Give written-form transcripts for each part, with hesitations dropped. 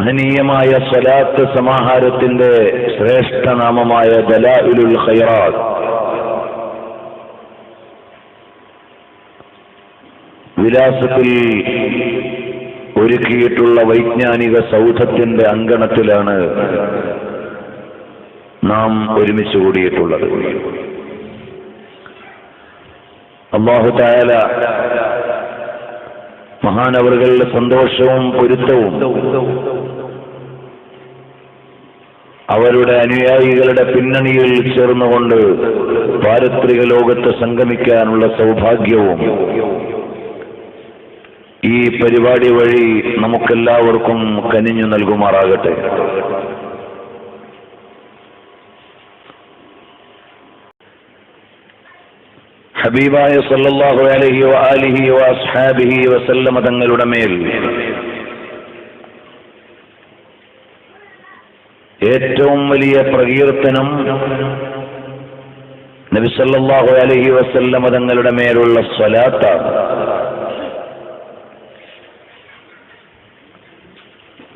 മഹനീയമായ സ്വലാത്ത് സമാഹാരത്തിന്റെ ശ്രേഷ്ഠനാമമായ ദലാഇലുൽ ഖൈറാത്ത് വിലാസത്തിൽ ഒരുക്കിയിട്ടുള്ള വൈജ്ഞാനിക സൗധത്തിന്റെ അങ്കണത്തിലാണ് നാം ഒരുമിച്ച് കൂടിയിട്ടുള്ളത്. അല്ലാഹു തആല മഹാനവറുകളുടെ സന്തോഷവും പൊരുത്തവും അവരുടെ അനുയായികളുടെ പിന്നണിയിൽ ചേർന്നുകൊണ്ട് പാരത്രിക ലോകത്ത് സംഗമിക്കാനുള്ള സൗഭാഗ്യവും ഈ പരിപാടി വഴി നമുക്കെല്ലാവർക്കും കനിഞ്ഞു നൽകുമാറാകട്ടെ. ഹബീബായ സല്ലല്ലാഹു അലൈഹി വആലിഹി വഅസ്ഹാബിഹി വസല്ലമ തങ്ങളുടെ മേൽ ഏറ്റവും വലിയ പ്രകീർത്തനം നബി സല്ലല്ലാഹു അലൈഹി വസല്ലമ തങ്ങളുടെ മേലുള്ള സ്വലാത്താണ്.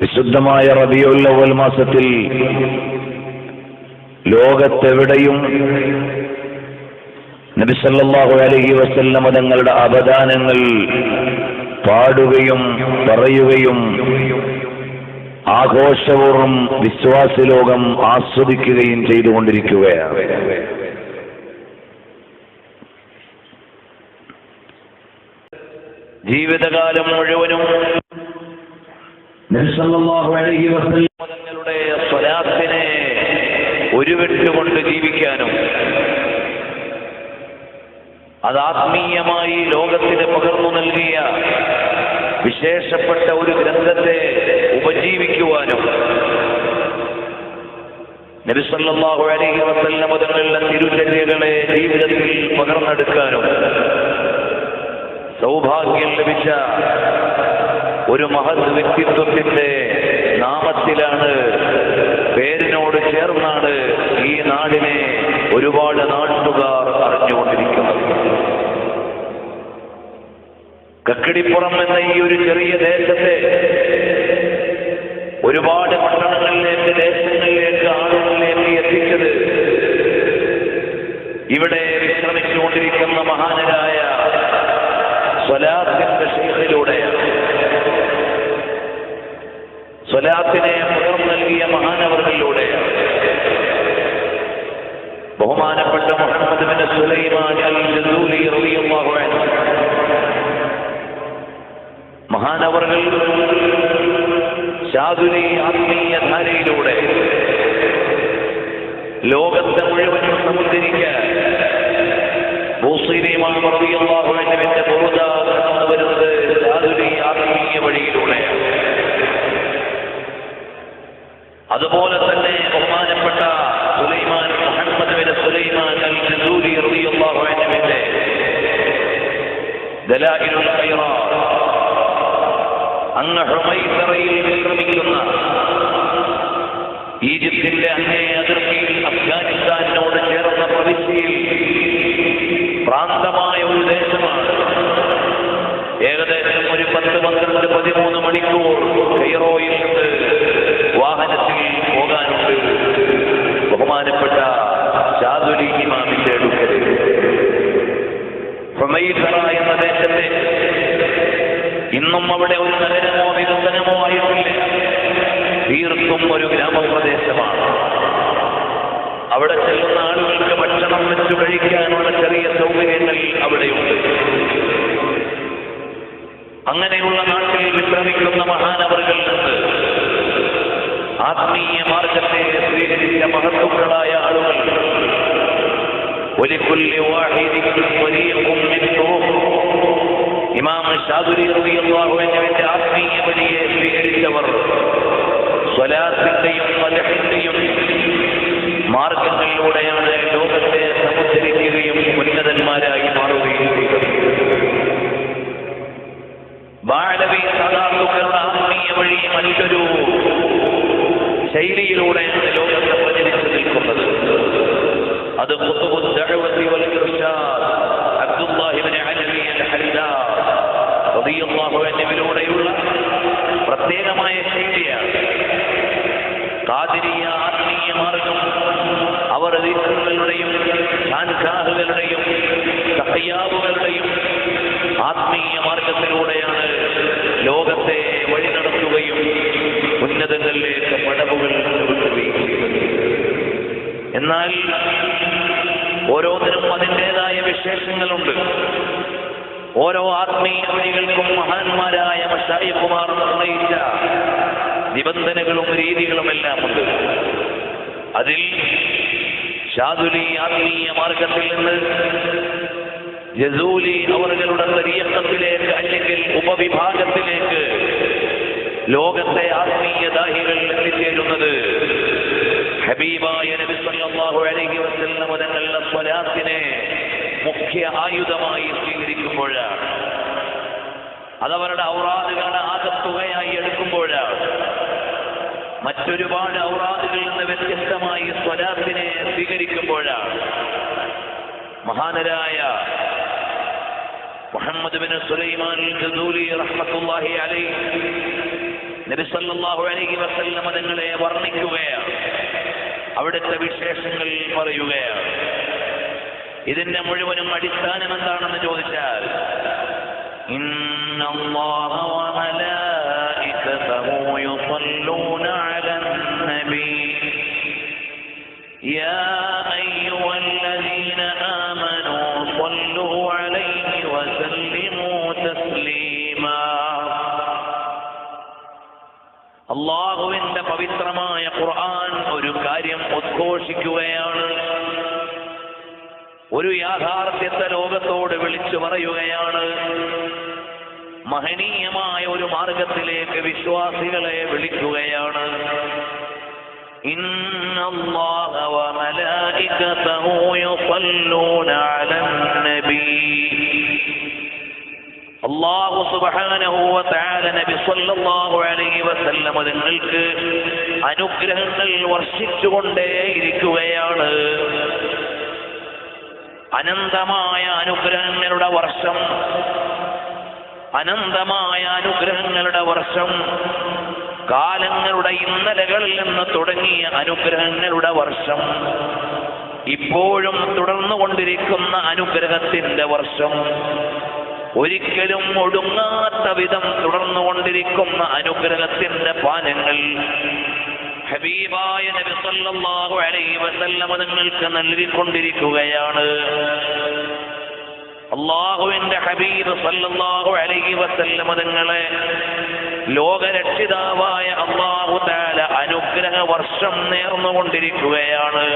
വിശുദ്ധമായ റബീഉൽ അവ്വൽ മാസത്തിൽ ലോകത്തെവിടെയും നബി സല്ലല്ലാഹു അലൈഹി വസല്ലമ തങ്ങളുടെ അവദാനങ്ങൾ പാടുകയും പറയുകയും ആഘോഷപൂർവ്വം വിശ്വാസലോകം ആസ്വദിക്കുകയും ചെയ്തുകൊണ്ടിരിക്കുകയാണ്. ജീവിതകാലം മുഴുവനും നബി സല്ലല്ലാഹു അലൈഹി വസല്ലമ തങ്ങളുടെ സ്വലാത്തിനെ ഉരുവിട്ടുകൊണ്ട് ജീവിക്കാനും അത് ആത്മീയമായി ലോകത്തിന് പകർന്നു നൽകിയ വിശേഷപ്പെട്ട ഒരു ഗ്രന്ഥത്തെ ഉപജീവിക്കുവാനും നബി സല്ലല്ലാഹു അലൈഹി വസല്ലമ തങ്ങളുടെ തിരുചര്യകളെ ജീവിതത്തിൽ പകർന്നെടുക്കാനും സൗഭാഗ്യം ലഭിച്ച ഒരു മഹത് വ്യക്തിത്വത്തിന്റെ നാമത്തിലാണ്, പേരിനോട് ചേർന്നാണ് ഈ നാടിനെ ഒരുപാട് നാട്ടുകാർ അറിഞ്ഞുകൊണ്ടിരിക്കുന്നത്. കക്കിടിപ്പുറം എന്ന ഈ ഒരു ചെറിയ ദേശത്തെ ഒരുപാട് പട്ടണങ്ങളിലേക്ക്, ദേശങ്ങളിലേക്ക്, ആളുകളിലേക്ക് എത്തിച്ചത് ഇവിടെ വിശ്രമിച്ചുകൊണ്ടിരിക്കുന്ന മഹാനരായ സ്വലാത്തിന്റെ ശൈഖിലൂടെയാണ്. സ്വലാത്തിനെ പകർന്നു നൽകിയ മഹാനവറുകളിലൂടെയാണ്. ബഹുമാനപ്പെട്ട മുഹമ്മദ് ബിൻ സുലൈമാൻ അൽ ജസൂലി റളിയല്ലാഹു അൻഹു മഹാനവറുകൾ ശാദുലി ആത്മീയ ധാരയിലൂടെ ലോകത്തെ മുഴുവനും സമുദ്ധരിക്കാൻ ബൂസീരി ഇമാം റളിയല്ലാഹു അൻഹുവിന്റെ ബുർദ കടന്നു വരുന്നത് ശാദുലി ആത്മീയ വഴിയിലൂടെയാണ്. അതുപോലെ തന്നെ ബഹുമാനപ്പെട്ട സുലൈമാൻ മുഹമ്മദ് ബിൻ സുലൈമാൻ അൽ ജസൂലി റളിയല്ലാഹു അൻഹുവിന്റെ ദലാഇലുൽ ഖൈറാത്ത് അങ്ങ് ഹുമൈസറയിൽ വിശ്രമിക്കുന്ന, ഈജിപ്തിന്റെ അങ്ങേ അതിർത്തിയിൽ അഫ്ഗാനിസ്ഥാനോട് ചേർന്ന പ്രവിശ്യയിൽ പ്രാന്തമായ ഒരു ദേശമാണ്. ഏകദേശം ഒരു 10-12-13 മണിക്കൂർ കൈറോയിൽ നിന്ന് വാഹനത്തിൽ പോകാനുണ്ട് ബഹുമാനപ്പെട്ട ശാദുലി ഇമാമിന്റെ അടുക്കൽ. ഹുമൈസറ എന്ന ദേശത്തെ ഇന്നും അവിടെ ഒരു നഗരമോ വികസനമോ ആയിട്ടില്ല. തീർത്തും ഒരു ഗ്രാമപ്രദേശമാണ്. അവിടെ ചെല്ലുന്ന ആളുകൾക്ക് ഭക്ഷണം വെച്ചു കഴിക്കാനുള്ള ചെറിയ സൗകര്യങ്ങൾ അവിടെയുണ്ട്. അങ്ങനെയുള്ള നാട്ടിൽ വിശ്രമിക്കുന്ന മഹാനവറുകളിൽ നിന്ന് ആത്മീയ മാർഗത്തെ സ്വീകരിച്ച മഹത്തുക്കളായ ആളുകൾ ഇമാം ശാദുലി റളിയല്ലാഹു അൻഹുവിന്റെ ആത്മീയ വഴിയെ സ്വീകരിച്ചവർ സ്വലാത്തിന്റെയും മദ്ഹിന്റെയും മാർഗങ്ങളിലൂടെയാണ് ലോകത്തെ സമുദ്ധരിക്കുകയും ഉന്നതന്മാരായി മാറുകയും ചെയ്തത്. ബാലവി സാധാരണക്കാരുടെ ആത്മീയ വഴി മറ്റൊരു ശൈലിയിലൂടെയാണ് ലോകത്തെ പ്രചരിച്ചു നിൽക്കുന്നത്. അത് ഖുതുബുദ് ദഅവതി വൽ ഇർശാദ് അബ്ദുല്ലാഹി ഇബ്നു അലവി അൽ ഹദ്ദാദ് റളിയല്ലാഹു അൻഹുവിലൂടെയുള്ള പ്രത്യേകമായ ശൈലിയാണ്. ഖാദിരിയ ആത്മീയ മാർഗം അവർ ദിക്റുകളുടെയും ഖാൻഖാഹുകളുടെയും തഹയ്യാവുകളുടെയും ആത്മീയ മാർഗത്തിലൂടെയാണ് ലോകത്തെ വഴി നടത്തുകയും ഉന്നതങ്ങളിലേക്ക് പടവുകൾ ചവിട്ടുകയും ചെയ്തത്. എന്നാൽ ഓരോന്നിനും അതിൻ്റെതായ വിശേഷങ്ങളുണ്ട്. ഓരോ ആത്മീയ വഴികൾക്കും മഹാന്മാരായ മശായിഖുമാർ നിർണയിച്ച നിബന്ധനകളും രീതികളുമെല്ലാം ഉണ്ട്. അതിൽ ഷാദുലി ആത്മീയ മാർഗത്തിൽ നിന്ന് ജസൂലി അവരുടെ തരീഖത്തിലേക്ക് അല്ലെങ്കിൽ ഉപവിഭാഗത്തിലേക്ക് ലോകത്തെ ആത്മീയ ദാഹികൾ എത്തിച്ചേരുന്നത് ഹബീബായ നബി സല്ലല്ലാഹു അലൈഹി വസല്ലം തങ്ങളുടെ സ്വലാത്തിനെ മുഖ്യ ആയുധമായി സ്വീകരിക്കുമ്പോഴാണ്. അതവരുടെ ഔറാദുകളുടെ ആകത്തുകയായി എടുക്കുമ്പോഴാണ്. മറ്റൊരുപാട് ഔറാദുകളിൽ നിന്ന് വ്യത്യസ്തമായി സ്വലാത്തിനെ സ്വീകരിക്കുമ്പോഴാണ്. മഹാനരായ മുഹമ്മദ് ബിൻ സുലൈമാൻ അൽ-ജസൂലി റഹ്മത്തുള്ളാഹി അലൈഹി നബി സല്ലല്ലാഹു അലൈഹി വസല്ലം തങ്ങളെ വർണ്ണിക്കുകയാണ്. അവിടുത്തെ വിശേഷങ്ങൾ പറയുകയാണ്. ഇതിന്റെ മുഴുവനും അടിസ്ഥാനം എന്താണെന്ന് ചോദിച്ചാൽ, ഇന്നല്ലാഹ വ മലായികതഹു യുസല്ലൂന അലൻ നബി യാ അയ്യുഹല്ലദീന ആമനൂ സ്വല്ലൂ അലൈഹി വസല്ലിമൂ തസ്ലീമാ. അല്ലാഹുവിന്റെ പവിത്രമായ ഖുർആൻ ഒരു കാര്യം ഉദ്ഘോഷിക്കുകയാണ്. ഒരു യാഥാർത്ഥ്യത്തെ ലോകത്തോട് വിളിച്ചു പറയുകയാണ്. മഹനീയമായ ഒരു മാർഗത്തിലേക്ക് വിശ്വാസികളെ വിളിക്കുകയാണ്. ഇന്നല്ലാഹ വ മലായികതഹു യുസല്ലൂന അലൻ നബി. അല്ലാഹു സുബ്ഹാനഹു വ തആല നബി സല്ലല്ലാഹു അലൈഹി വസല്ലം തങ്ങൾക്ക് അനുഗ്രഹങ്ങൾ വർഷിച്ചുകൊണ്ടേയിരിക്കുകയാണ്. അനന്തമായ അനുഗ്രഹങ്ങളുടെ വർഷം, അനന്തമായ അനുഗ്രഹങ്ങളുടെ വർഷം, കാലങ്ങളുടെ ഇന്നലകളിൽ നിന്ന് തുടങ്ങിയ അനുഗ്രഹങ്ങളുടെ വർഷം, ഇപ്പോഴും തുടർന്നുകൊണ്ടിരിക്കുന്ന അനുഗ്രഹത്തിന്റെ വർഷം, ഒരിക്കലും ഒടുങ്ങാത്ത വിധം തുടർന്നുകൊണ്ടിരിക്കുന്ന അനുഗ്രഹത്തിന്റെ പാനങ്ങൾ ഹബീബായ നബി സല്ലല്ലാഹു അലൈഹി വസല്ലം തങ്ങൾക്ക് നൽകിക്കൊണ്ടിരിക്കുകയാണ്. അല്ലാഹുവിന്റെ ഹബീബ് സല്ലല്ലാഹു അലൈഹി വസല്ലം തങ്ങളെ ലോകരക്ഷിതാവായ അല്ലാഹു തആല അനുഗ്രഹ വർഷം നേർന്നുകൊണ്ടിരിക്കുകയാണ്.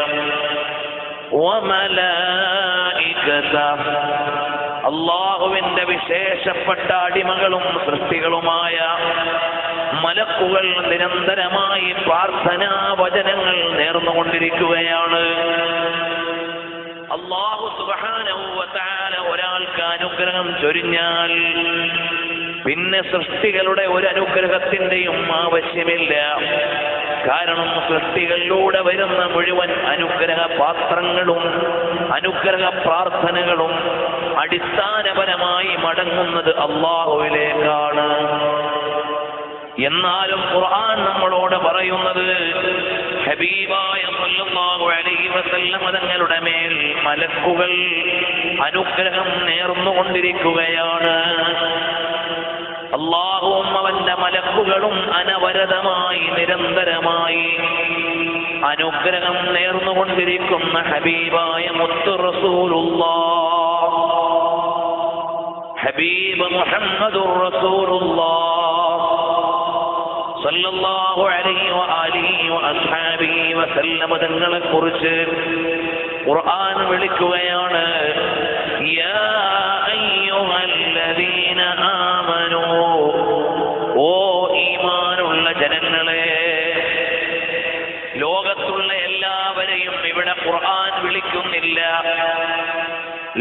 വമലായികതഹു, അല്ലാഹുവിന്റെ വിശേഷപ്പെട്ട അടിമകളും സൃഷ്ടികളുമായ മലക്കുകൾ നിരന്തരമായി പ്രാർത്ഥനാ വചനങ്ങൾ നേർന്നുകൊണ്ടിരിക്കുകയാണ്. അല്ലാഹു സുബ്ഹാനഹു വ തആല ഒരാൾക്ക് അനുഗ്രഹം ചൊരിഞ്ഞാൽ പിന്നെ സൃഷ്ടികളുടെ ഒരു അനുഗ്രഹത്തിന്റെയും ആവശ്യമില്ല. കാരണം സൃഷ്ടികളിലൂടെ വരുന്ന മുഴുവൻ അനുഗ്രഹ പാത്രങ്ങളും അനുഗ്രഹ പ്രാർത്ഥനകളും അടിസ്ഥാനപരമായി മടങ്ങുന്നത് അല്ലാഹുവിലേക്കാണ്. എന്നാലും ഖുർആൻ നമ്മളോട് പറയുന്നത് ഹബീബായ സല്ലല്ലാഹു അലൈഹി വസല്ലം തങ്ങളുടെ മേൽ മലക്കുകൾ അനുഗ്രഹം നേർന്നുകൊണ്ടിരിക്കുകയാണ്. അല്ലാഹുവും അവന്റെ മലക്കുകളും അനവരതമായി നിരന്തരമായി അനുഗ്രഹം നേർന്നുകൊണ്ടിരിക്കുന്ന ഹബീബായ മുത്തു റസൂലുള്ളാഹ്, ഹബീബ് മുഹമ്മദുർ റസൂലുള്ളാഹ് സല്ലല്ലാഹു അലൈഹി വആലിഹി വഅസ്ഹാബിഹി വസല്ലം തങ്ങളെ കുറിച്ച് ഖുർആൻ വിളിക്കുകയാണ്. യാ അയ്യുഹല്ലദീന ആമനൂ, ഓ ഈമാനുള്ള ജനങ്ങളെ. ലോകത്തുള്ള എല്ലാവരെയും ഇവിടെ ഖുർആൻ വിളിക്കുന്നില്ല.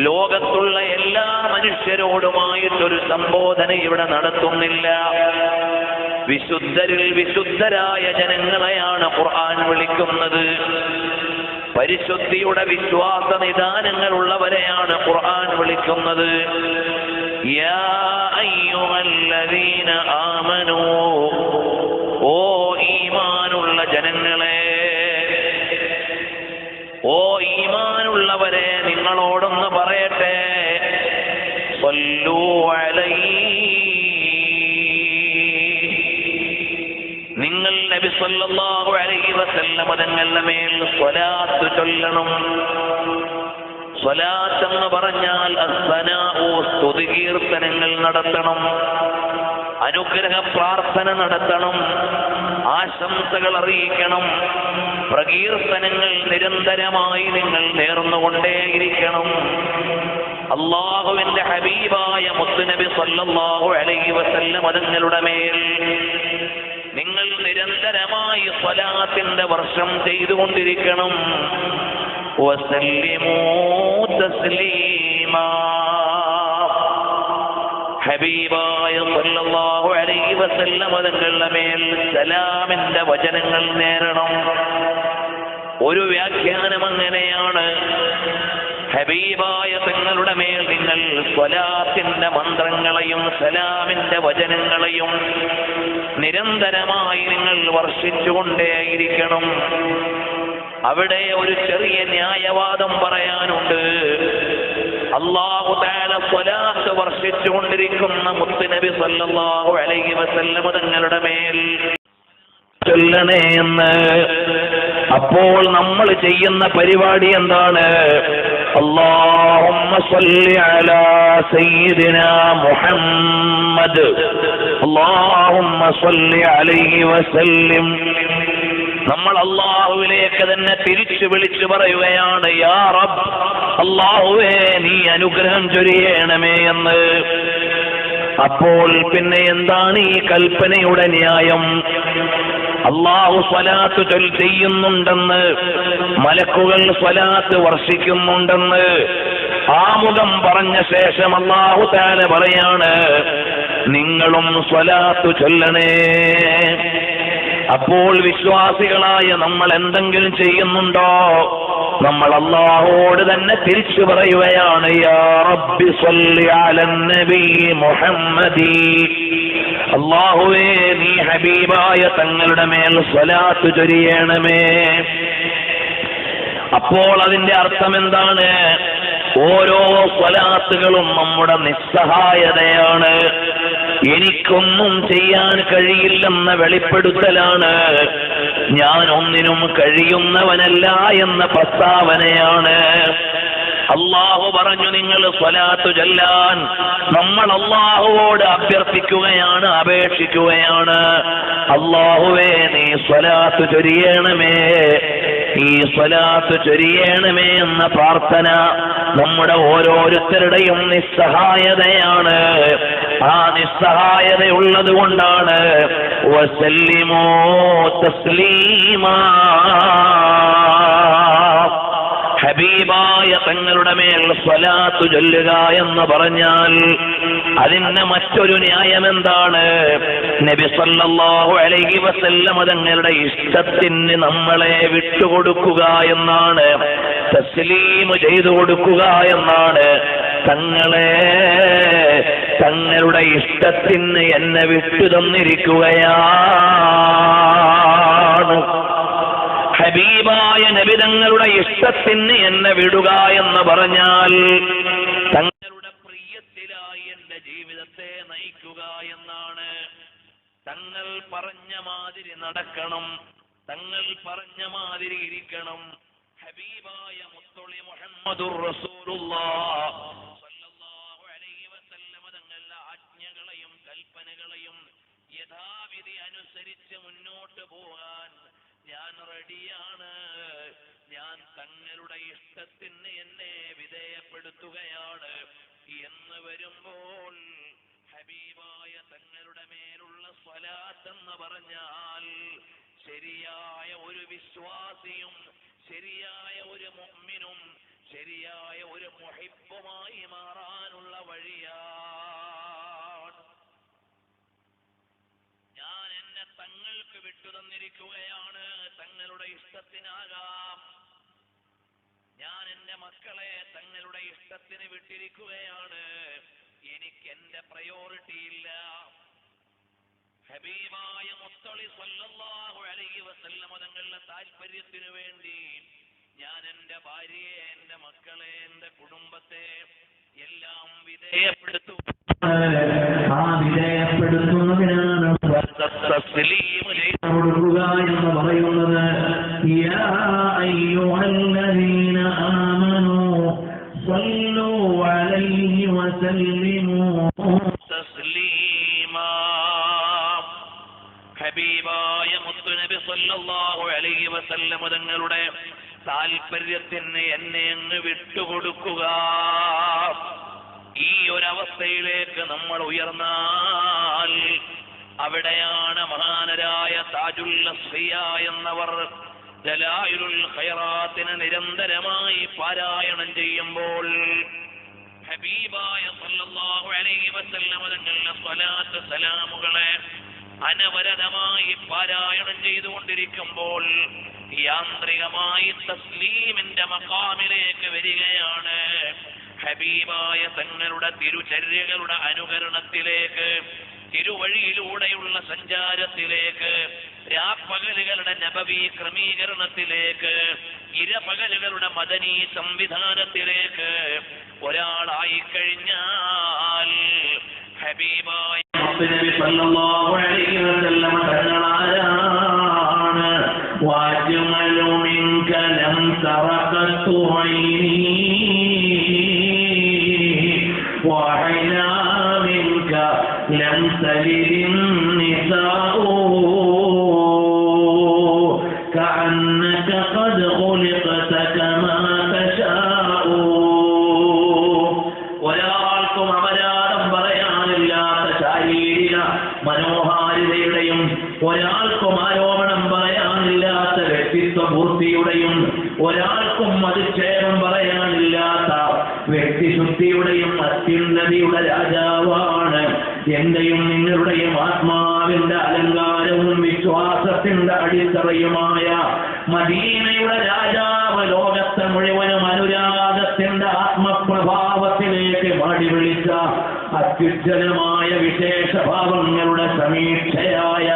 ലോകത്തുള്ള എല്ലാ മനുഷ്യരോടുമായിട്ടൊരു സംബോധന ഇവിടെ നടത്തുന്നില്ല. വിശുദ്ധരിൽ വിശുദ്ധരായ ജനങ്ങളെയാണ് ഖുർആൻ വിളിക്കുന്നത്. പരിശുദ്ധിയുടെ വിശ്വാസ നിദാനങ്ങളുള്ളവരെയാണ് ഖുർആൻ വിളിക്കുന്നത്. യാ അയ്യുഹല്ലദീന ആമനൂ, ഓ ഈമാനുള്ള ജനങ്ങളെ. സ്വല്ലൂ അലൈഹി, നിങ്ങൾ നബി സല്ലല്ലാഹു അലൈഹി വസല്ലം തങ്ങളുടെ മേൽ സ്വലാത്ത് ചൊല്ലണം. സ്വലാത്ത് എന്ന് പറഞ്ഞാൽ അസ്സനാഉ, സ്തുതികീർത്തനങ്ങൾ നടത്തണം, അനുഗ്രഹ പ്രാർത്ഥന നടത്തണം, ആശംസകൾ അറിയിക്കണം, പ്രകീർത്തനങ്ങൾ നിരന്തരമായി നിങ്ങൾ നേർന്നുകൊണ്ടേയിരിക്കണം. അല്ലാഹുവിന്റെ ഹബീബായ മുത്തുനബി സല്ലല്ലാഹു അലൈഹി വസല്ലം തങ്ങളുടെ മേൽ നിങ്ങൾ നിരന്തരമായി സ്വലാത്തിന്റെ വർഷം ചെയ്തുകൊണ്ടിരിക്കണം. വസല്ലിമൂ തസ്ലീമാ, ഹബീബായ സല്ലല്ലാഹു അലൈഹി വസല്ലം തങ്ങളുടെ മേൽ സലാമിന്റെ വചനങ്ങൾ നേരണം. ഒരു വ്യാഖ്യാനം അങ്ങനെയാണ്, ഹബീബായ തങ്ങളുടെ മേൽ നിങ്ങൾ സ്വലാത്തിന്റെ മന്ത്രങ്ങളെയും സലാമിന്റെ വചനങ്ങളെയും നിരന്തരമായി നിങ്ങൾ വർഷിച്ചുകൊണ്ടേയിരിക്കണം. അവിടെ ഒരു ചെറിയ ന്യായവാദം പറയാനുണ്ട്. അല്ലാഹു തആല സ്വലാത്ത് വർഷിച്ചുകൊണ്ടിരിക്കുന്ന മുത്തുനബി സല്ലല്ലാഹു അലൈഹി വസല്ലം തങ്ങളുടെ മേൽ ചൊല്ലണേ എന്ന്. അപ്പോൾ നമ്മൾ ചെയ്യുന്ന പരിപാടി എന്താണ്? അല്ലാഹുമ്മ സ്വല്ലി അലാ സയ്യിദിനാ മുഹമ്മദ്, അല്ലാഹുമ്മ സ്വല്ലി അലൈഹി വസല്ലം. നമ്മൾ അല്ലാഹുവിലേക്ക് തന്നെ തിരിച്ചു വിളിച്ചു പറയുകയാണ്, യാ റബ്ബ്, അല്ലാഹുവേ നീ അനുഗ്രഹം ചൊരിയണമേ എന്ന്. അപ്പോൾ പിന്നെ എന്താണ് ഈ കൽപ്പനയുടെ ന്യായം? അല്ലാഹു സ്വലാത്ത് ചെയ്യുന്നുണ്ടെന്ന്, മലക്കുകൾ സ്വലാത്ത് വർഷിക്കുന്നുണ്ടെന്ന് ആമുഖം പറഞ്ഞ ശേഷം അല്ലാഹു തആല പറയാണ്, നിങ്ങളും സ്വലാത്ത് ചൊല്ലണേ. അപ്പോൾ വിശ്വാസികളായ നമ്മൾ എന്തെങ്കിലും ചെയ്യുന്നുണ്ടോ? നമ്മൾ അല്ലാഹുവോട് തന്നെ തിരിച്ചു പറയുകയാണ്, യാ റബ്ബി സ്വല്ലി അലൻ നബി മുഹമ്മദി, അല്ലാഹുവേ നീ ഹബീബായ തങ്ങളുടെ മേൽ സ്വലാത്ത് ചൊരിയണമേ. അപ്പോൾ അതിന്റെ അർത്ഥം എന്താണ്? ഓരോ സ്വലാത്തുകളും നമ്മുടെ നിസ്സഹായതയാണ്, എനിക്കൊന്നും ചെയ്യാൻ കഴിയില്ലെന്ന വെളിപ്പെടുത്തലാണ്, ഞാൻ ഒന്നിനും കഴിയുന്നവനല്ല എന്ന പ്രസ്താവനയാണ്. അല്ലാഹു പറഞ്ഞു നിങ്ങൾ സ്വലാത്ത് ചൊല്ലാൻ. നമ്മൾ അല്ലാഹുവോട് അഭ്യർത്ഥിക്കുകയാണ്, അപേക്ഷിക്കുകയാണ്, അല്ലാഹുവേ നീ സ്വലാത്ത് ചൊരിയണമേ, ഈ സ്വലാത്ത് ചൊരിയണമേ എന്ന പ്രാർത്ഥന നമ്മുടെ ഓരോരുത്തരുടെയും നിസ്സഹായതയാണ്. ആ നിസ്സഹായതയുള്ളത് കൊണ്ടാണ് വസല്ലിമൂ തസ്ലീമാ, ഹബീബായ തങ്ങളുടെ മേൽ സ്വലാത്ത് ചൊല്ലുക എന്ന് പറഞ്ഞാൽ അതിന്റെ മറ്റൊരു ന്യായം എന്താണ്? നബി സല്ലല്ലാഹു അലൈഹി വസല്ലം തങ്ങളുടെ ഇഷ്ടത്തിന് നമ്മളെ വിട്ടുകൊടുക്കുക എന്നാണ്, തസ്ലീം ചെയ്തു കൊടുക്കുക എന്നാണ്. തങ്ങളുടെ ഇഷ്ടത്തിന് എന്നെ വിട്ടു തന്നിരിക്കുകയാണ്. ഹബീബായ നബി തങ്ങളുടെ ഇഷ്ടത്തിന് എന്നെ വിടുക എന്ന് പറഞ്ഞാൽ തങ്ങളുടെ പ്രിയത്തിലായി എന്റെ ജീവിതത്തെ നയിക്കുക എന്നാണ്. തങ്ങൾ പറഞ്ഞ മാതിരി നടക്കണം, തങ്ങൾ പറഞ്ഞ മാതിരി ഇരിക്കണം. ഹബീബായ മുത്തുളി മുഹമ്മദുർ റസൂലുള്ളാഹ് സ്വല്ലല്ലാഹു അലൈഹി വസല്ലം തങ്ങളുടെ ആജ്ഞകളെയും കൽപ്പനകളെയും യഥാവിധി അനുസരിച്ച് മുന്നോട്ട് പോകാൻ ഞാൻ റെഡിയാണ്. ഞാൻ തങ്ങളുടെ ഇഷ്ടത്തിന് എന്നെ വിധേയപ്പെടുത്തുകയാണ് എന്ന് വരുമ്പോൾ ഹബീബായ തങ്ങളുടെ മേലുള്ള സ്വലാത്ത് എന്ന് പറഞ്ഞാൽ ശരിയായ ഒരു വിശ്വാസിയും ശരിയായ ഒരു മുഅ്മിനും ശരിയായ ഒരു മുഹിബ്ബുമായി മാറാനുള്ള വഴിയാണ്. ഞാൻ എന്നെ തങ്ങൾക്ക് വിട്ടു തന്നിരിക്കുകയാണ്, തങ്ങളുടെ ഇഷ്ടത്തിനാകാം. ഞാൻ എന്റെ മക്കളെ തങ്ങളുടെ ഇഷ്ടത്തിന് വിട്ടിരിക്കുകയാണ്, എനിക്ക് എന്റെ പ്രയോറിറ്റി ഇല്ല. ഹബീബായ മുത്തളി സ്വല്ലല്ലാഹു അലൈഹി വസല്ലം തങ്ങളുടെ താല്പര്യത്തിനു വേണ്ടി ഞാൻ എന്റെ ഭാര്യയെ, എന്റെ മക്കളെ, എന്റെ കുടുംബത്തെ എല്ലാം വിധേയപ്പെടുത്തും. ആ വിധേയപ്പെടുത്തുന്നതിനാണ് കൊടുക്കുക എന്ന് പറയുന്നത്. യാ അയ്യുഹല്ലദീന ആമനൂ സ്വല്ലൂ അലൈഹി വസല്ലിമൂ തസ്ലീമാ. ഹബീബായ മുത്തുനബി സല്ലല്ലാഹു അലൈഹി വസല്ലം തങ്ങളുടെ താൽപര്യത്തിന് എന്നെ അങ്ങ് വിട്ടുകൊടുക്കുക. ഈ ഒരവസ്ഥയിലേക്ക് നമ്മൾ ഉയർന്നാൽ അവിടെയാണ് മഹാനരായ താജുൽ അസ്ഫിയ എന്നവർ ദലായിലുൽ ഖൈറാത്തിനെ നിരന്തരമായി പാരായണം ചെയ്യുമ്പോൾ ഹബീബായ സല്ലല്ലാഹു അലൈഹി വസല്ലം തങ്ങളുടെ സ്വലാത്ത് സലാമുകളെ അനവരതമായി പാരായണം ചെയ്തുകൊണ്ടിരിക്കുമ്പോൾ യാന്ത്രികമായി തസ്ലീമിന്റെ മഖാമിലേക്ക് വരികയാണ്. ഹബീബായ തങ്ങളുടെ തിരുചര്യകളുടെ അനുകരണത്തിലേക്ക്, തിരുവഴിയിലൂടെയുള്ള സഞ്ചാരത്തിലേക്ക്, രാപ്പകലുകളുടെ നബവി ക്രമീകരണത്തിലേക്ക്, ഇരപകലുകളുടെ മദനി സംവിധാനത്തിലേക്ക് ഒരാളായി കഴിഞ്ഞാൽ ഹബീബായ നബി സല്ലല്ലാഹു അലൈഹി വസല്ലം തങ്ങളാണ്. വാജ്മലു മിൻക ലം തറഖത്തു ഐനി വഅനാ മിൻക ലം തലിദിൻ നിസാഉ കഅന്നക ഖദ് ഖുലിഖത കമാ തശാഉ. ഒരാൾക്കും അപരാധം പറയാനില്ലാത്ത ശാരീരിക മനോഹാരിതയുടെയും ഒരാൾക്കും ആരോപണം പറയാനില്ലാത്ത വ്യക്തിത്വ പൂർത്തിയുടെയും ഒരാൾക്കും അധിക്ഷേപം പറയാനില്ലാത്ത വ്യക്തിശുദ്ധിയുടെയും അത്യുന്നതിയുടെ രാജാവാണ്. എന്റെയും നിങ്ങളുടെയും ആത്മാവിന്റെ അലങ്കാരവും വിശ്വാസത്തിന്റെ അടിത്തറയുമായ മദീനയുടെ രാജാവ് ലോകത്തെ മുഴുവനും അനുരാഗത്തിന്റെ ആത്മപ്രഭാവത്തിലേക്ക് മാടി വിളിച്ച അത്യുജ്വലമായ വിശേഷഭാവങ്ങളുടെ സമീക്ഷയായ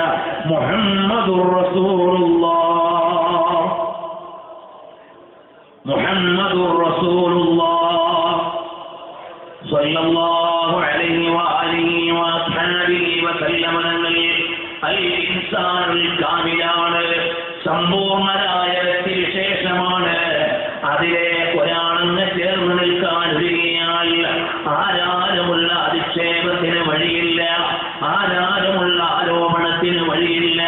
മുഹമ്മദുർ റസൂലുള്ളാഹ് സ്വല്ലല്ലാഹു അലൈഹി വആലിഹി വസഹ്ബിഹി വസല്ലം. അൽ ഇൻസാനുൽ കാമിലാണ്, സമ്പൂർണരായ വ്യക്തിവിശേഷമാണ്. അതിലെ ഒരാളെന്ന് ചേർന്ന് നിൽക്കാൻ ഒരുങ്ങിയാൽ ആരാരുമുള്ള അധിക്ഷേപത്തിന് വഴിയില്ല, ആരാരുമുള്ള ആരോപണത്തിന് വഴിയില്ല,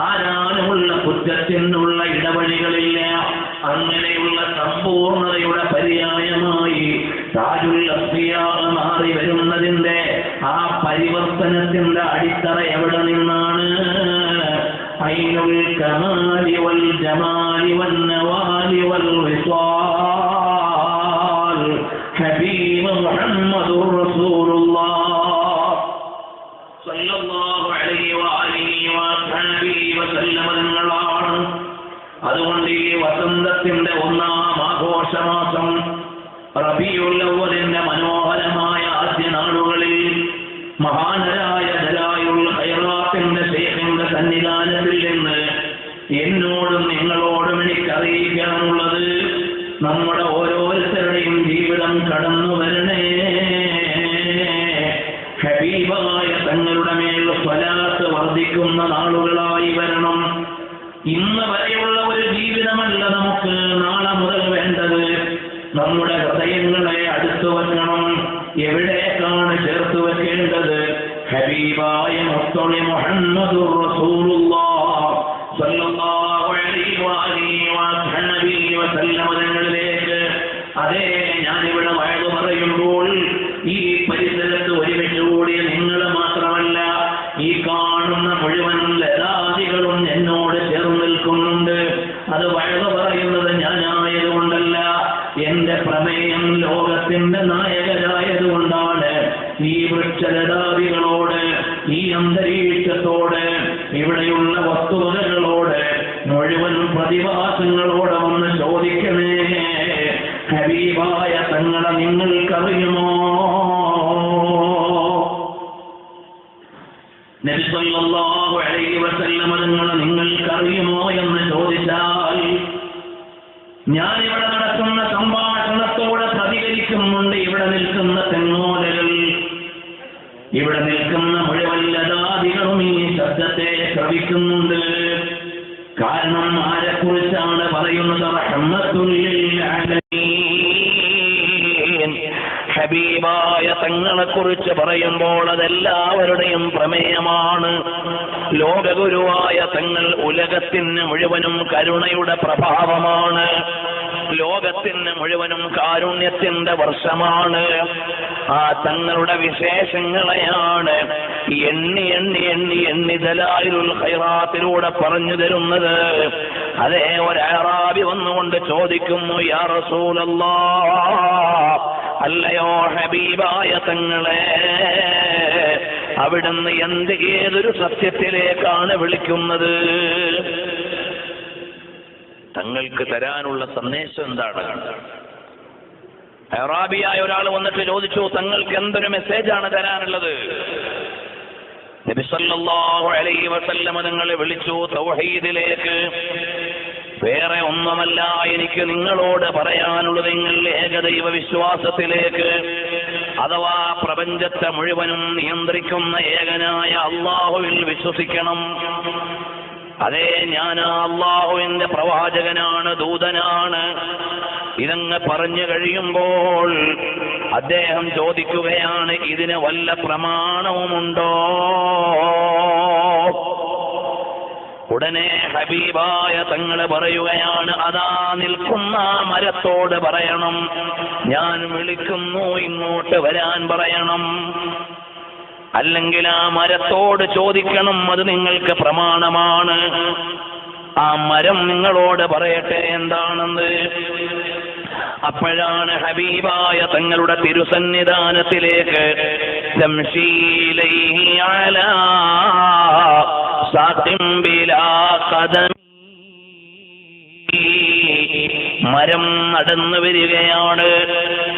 ആരാരുമുള്ള കുറ്റത്തിനുള്ള ഇടവഴികളില്ല. അങ്ങനെയുള്ള സമ്പൂർണതയുടെ പര്യായമായി താജുൽ അസ്ഫിയ മാറി വരുന്നതിന്റെ ആ പരിവർത്തനത്തിന്റെ അടിത്തറ എവിടെ നിന്നാണ്? ഐനുൽ കമാലി വൽ ജമാലി വൻ നവാലി വൽ വിസ്വാൽ ഹബീബ് മുഹമ്മദുർ റസൂലുള്ളാഹ് സ്വല്ലല്ലാഹു അലൈഹി വആലിഹി വസഹ്ബിഹി വസല്ലം തങ്ങളാണ്. അതുകൊണ്ട് ഈ വസന്തത്തിന്റെ ഒന്നാം ആഘോഷമാസം റബീഉൽ അവ്വലിന്റെ മനോഹരമായ ആദ്യ നാളുകളിൽ മഹാനരായ ദലായിലുൽ ഖൈറാത്തിന്റെ ശൈഖിന്റെ സന്നിധാനത്തിൽ നിന്ന് എന്നോടും നിങ്ങളോടും എനിക്ക് അറിയിക്കാനുള്ളത്, നമ്മുടെ ഓരോരുത്തരുടെയും ജീവിതം കടന്നു വരണേ. ഹബീബായ തങ്ങളുടെ മേൽ സ്വലാത്ത് വർദ്ധിക്കുന്ന നാളുകളായി വരണം. ഇന്ന് വരെയുള്ള ഒരു ജീവിതമല്ല നമുക്ക് നാളെ മുതൽ വേണ്ടത്. നമ്മുടെ ഹൃദയങ്ങളെ അടുത്തു വെക്കണം. എവിടേക്കാണ് ചേർത്ത് വെക്കേണ്ടത്? ഹബീബായ മുസ്തഫ മുഹമ്മദുർ റസൂലുള്ളാഹ് സ്വല്ലല്ലാഹു അലൈഹി വസല്ലം തങ്ങളിലേക്ക്. അതേ, ഞാനിവിടെ വഴക്ക് പറയുമ്പോൾ ഈ പരിസരത്ത് ഒരുമിച്ച് കൂടിയ നിങ്ങൾ മാത്രമല്ല, ഈ കാണുന്ന മുഴുവൻ ലതാദികളും എന്നോട് ചേർന്ന് നിൽക്കുന്നുണ്ട്. അത് വഴക്ക് പറയുന്നത് ഞാനായതുകൊണ്ടല്ല, എന്റെ പ്രമേയം ലോകത്തിന്റെ നായകരായതുകൊണ്ടാണ്. ഈ വൃക്ഷലതാദികളോട്, ഈ അന്തരീക്ഷത്തോട്, ഇവിടെയുള്ള വസ്തുവകകളോട്, മുഴുവൻ പ്രതിഭാസങ്ങളോട് ഒന്ന് ചോദിക്കണേ, ഹബീബായ തങ്ങളെ നിങ്ങൾക്കറിയുമോ? നബി സല്ലല്ലാഹു അലൈഹി വസല്ലം തങ്ങളെ നിങ്ങൾക്കറിയുമോ എന്ന് ചോദിച്ചാൽ ഞാനിവിടെ നടക്കുന്ന സംഭാഷണത്തോടെ പ്രതികരിക്കും ശ്രവിക്കുന്നുണ്ട് ഇവിടെ നിൽക്കുന്ന തെങ്ങോലകൾ, ഇവിടെ നിൽക്കുന്ന മുഴുവൻ ലതാദികളും ഈ ശബ്ദത്തെ ശ്രവിക്കുന്നുണ്ട്. കാരണം ആരെക്കുറിച്ചാണ് പറയുന്നത്? റഹ്മത്തുൽ ലിൽ ആലമീൻ. ഹബീബായ തങ്ങളെ കുറിച്ച് പറയുമ്പോൾ അതെല്ലാവരുടെയും പ്രമേയമാണ്. ലോകഗുരുവായ തങ്ങൾ ഉലകത്തിന് മുഴുവനും കരുണയുടെ പ്രഭാവമാണ്. ലോകത്തിന് മുഴുവനും കാരുണ്യത്തിന്റെ വർഷമാണ്. ആ തങ്ങളുടെ വിശേഷങ്ങളെയാണ് എണ്ണി എണ്ണി എണ്ണി എണ്ണി ദലായിലുൽ ഖൈറാത്തിലൂടെ പറഞ്ഞു തരുന്നത്. അതേ, ഒരു അറാബി വന്നുകൊണ്ട് ചോദിക്കുന്നു, യാ റസൂലല്ലാഹ്, അല്ലയോ ഹബീബായ തങ്ങളെ, അവിടുന്ന് ഏതൊരു സത്യത്തിലേക്കാണ് വിളിക്കുന്നത്? തങ്ങൾക്ക് തരാനുള്ള സന്ദേശം എന്താണ്? അറാബിയായ ഒരാൾ വന്നിട്ട് ചോദിച്ചു, തങ്ങൾക്ക് എന്തൊരു മെസ്സേജാണ് തരാനുള്ളത്? നബി സല്ലല്ലാഹു അലൈഹി വസല്ലം തങ്ങളെ വിളിച്ചു തൗഹീദിലേക്ക്. വേറെ ഒന്നുമല്ല എനിക്ക് നിങ്ങളോട് പറയാനുള്ളത്, നിങ്ങൾ ഏകദൈവ വിശ്വാസത്തിലേക്ക്, അഥവാ പ്രപഞ്ചത്തെ മുഴുവനും നിയന്ത്രിക്കുന്ന ഏകനായ അല്ലാഹുവിൽ വിശ്വസിക്കണം. അതേ, ഞാൻ അല്ലാഹുവിന്റെ പ്രവാചകനാണ്, ദൂതനാണ്. ഇതങ്ങ് പറഞ്ഞു കഴിയുമ്പോൾ അദ്ദേഹം ചോദിക്കുകയാണ്, ഇതിന് വല്ല പ്രമാണവുമുണ്ടോ? ഉടനെ ഹബീബായ തങ്ങൾ പറയുകയാണ്, അതാ നിൽക്കുന്ന മരത്തോട് പറയണം, ഞാൻ വിളിക്കുന്നു, ഇങ്ങോട്ട് വരാൻ പറയണം. അല്ലെങ്കിൽ ആ മരത്തോട് ചോദിക്കണം, അത് നിങ്ങൾക്ക് പ്രമാണമാണ്. ആ മരം നിങ്ങളോട് പറയട്ടെ എന്താണെന്ന്. അപ്പോഴാണ് ഹബീബായ തങ്ങളുടെ തിരുസന്നിധാനത്തിലേക്ക് തംശീലൈഹി അലാ സാഖിം ബിലാ ഖദം, മരം നടന്നു വരികയാണ്.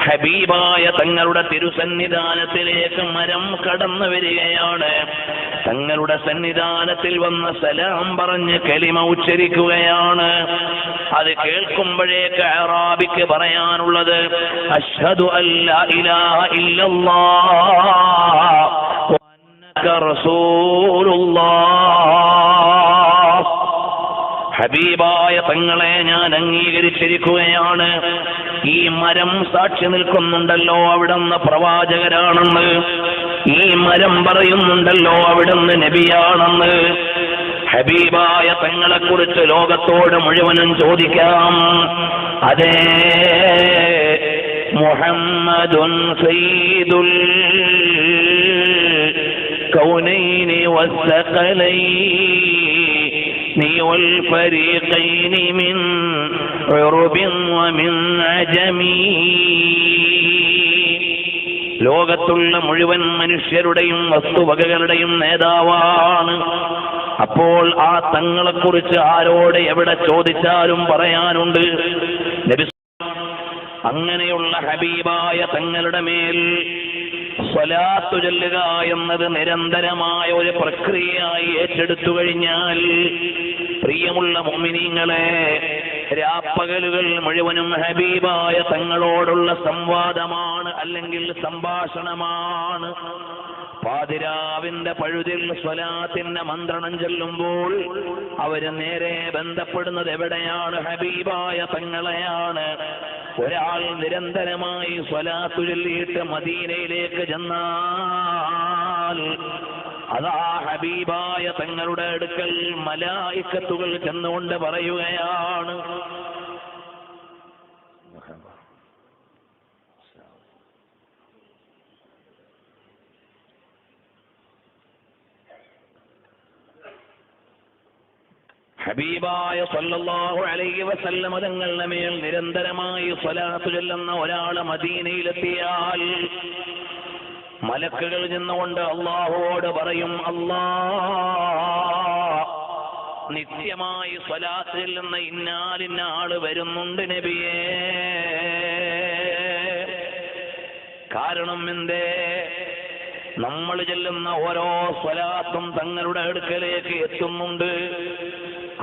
ഹബീബായ തങ്ങളുടെ തിരുസന്നിധാനത്തിലേക്ക് മരം കടന്നു വരികയാണ്. തങ്ങളുടെ സന്നിധാനത്തിൽ വന്ന സലാം പറഞ്ഞ് കലിമ ഉച്ചരിക്കുകയാണ്. അത് കേൾക്കുമ്പോഴേക്ക് അറാബിക്ക് പറയാനുള്ളത്, അശ്ഹദു അല്ലാ ഇലാഹ ഇല്ലല്ലാഹ് വ അന്നക റസൂലുള്ളാഹ്. ഹബീബായ തങ്ങളെ ഞാൻ അംഗീകരിച്ചിരിക്കുകയാണ്. ഈ മരം സാക്ഷി നിൽക്കുന്നുണ്ടല്ലോ അവിടുന്ന് പ്രവാചകരാണെന്ന്. ഈ മരം പറയുന്നുണ്ടല്ലോ അവിടുന്ന് നബിയാണെന്ന്. ഹബീബായ തങ്ങളെ കുറിച്ച് ലോകത്തോട് മുഴുവനും ചോദിക്കാം. അതേ, മുഹമ്മദുൻ സയ്യിദുൽ കൗനൈനി വസ്സഖലൈനി വൽ ഫരീഖൈനി മിൻ ഉറുബിൻ വമിൻ അജമീ. ലോകത്തുള്ള മുഴുവൻ മനുഷ്യരുടെയും വസ്തുവകകളുടെയും നേതാവാണ്. അപ്പോൾ ആ തങ്ങളെ കുറിച്ച് ആരോട് എവിടെ ചോദിച്ചാലും പറയാനുണ്ട്. അങ്ങനെയുള്ള ഹബീബായ തങ്ങളുടെ മേൽ സ്വലാത്തു ചൊല്ലുക എന്നത് നിരന്തരമായ ഒരു പ്രക്രിയയായി ഏറ്റെടുത്തു കഴിഞ്ഞാൽ, പ്രിയമുള്ള മുഅ്മിനീങ്ങളെ, രാപ്പകലുകൾ മുഴുവനും ഹബീബായ തങ്ങളോടുള്ള സംവാദമാണ്, അല്ലെങ്കിൽ സംഭാഷണമാണ്. പാതിരാവിന്റെ പഴുതിൽ സ്വലാത്തിന്റെ മന്ത്രണം ചൊല്ലുമ്പോൾ അവര് നേരെ ബന്ധപ്പെടുന്നത് എവിടെയാണ്? ഹബീബായ തങ്ങളെയാണ്. ഒരാൾ നിരന്തരമായി സ്വലാത്തു ചൊല്ലിയിട്ട് മദീനയിലേക്ക് ചെന്നാൽ അതാ ഹബീബായ തങ്ങളുടെ അടുക്കൽ മലായിക്കത്തുകൾ ചെന്നുകൊണ്ട് പറയുകയാണ്, ഹബീബായ സല്ലല്ലാഹു അലൈഹി വസല്ലം തങ്ങളുടെ മേൽ നിരന്തരമായി സ്വലാത്ത് ചൊല്ലുന്ന ഒരാൾ മദീനയിലെത്തിയാൽ മലക്കുകൾ ചെന്നുകൊണ്ട് അല്ലാഹുവോട് പറയും, അല്ലാഹ്, നിത്യമായി സ്വലാത്ത് ചൊല്ലുന്ന ഇന്നാലിന്ന ആള് വരുന്നുണ്ട് നബിയേ. കാരണം എന്തേ? നമ്മൾ ചെല്ലുന്ന ഓരോ സ്വലാത്തും തങ്ങളുടെ അടുക്കലേക്ക് എത്തുന്നുണ്ട്.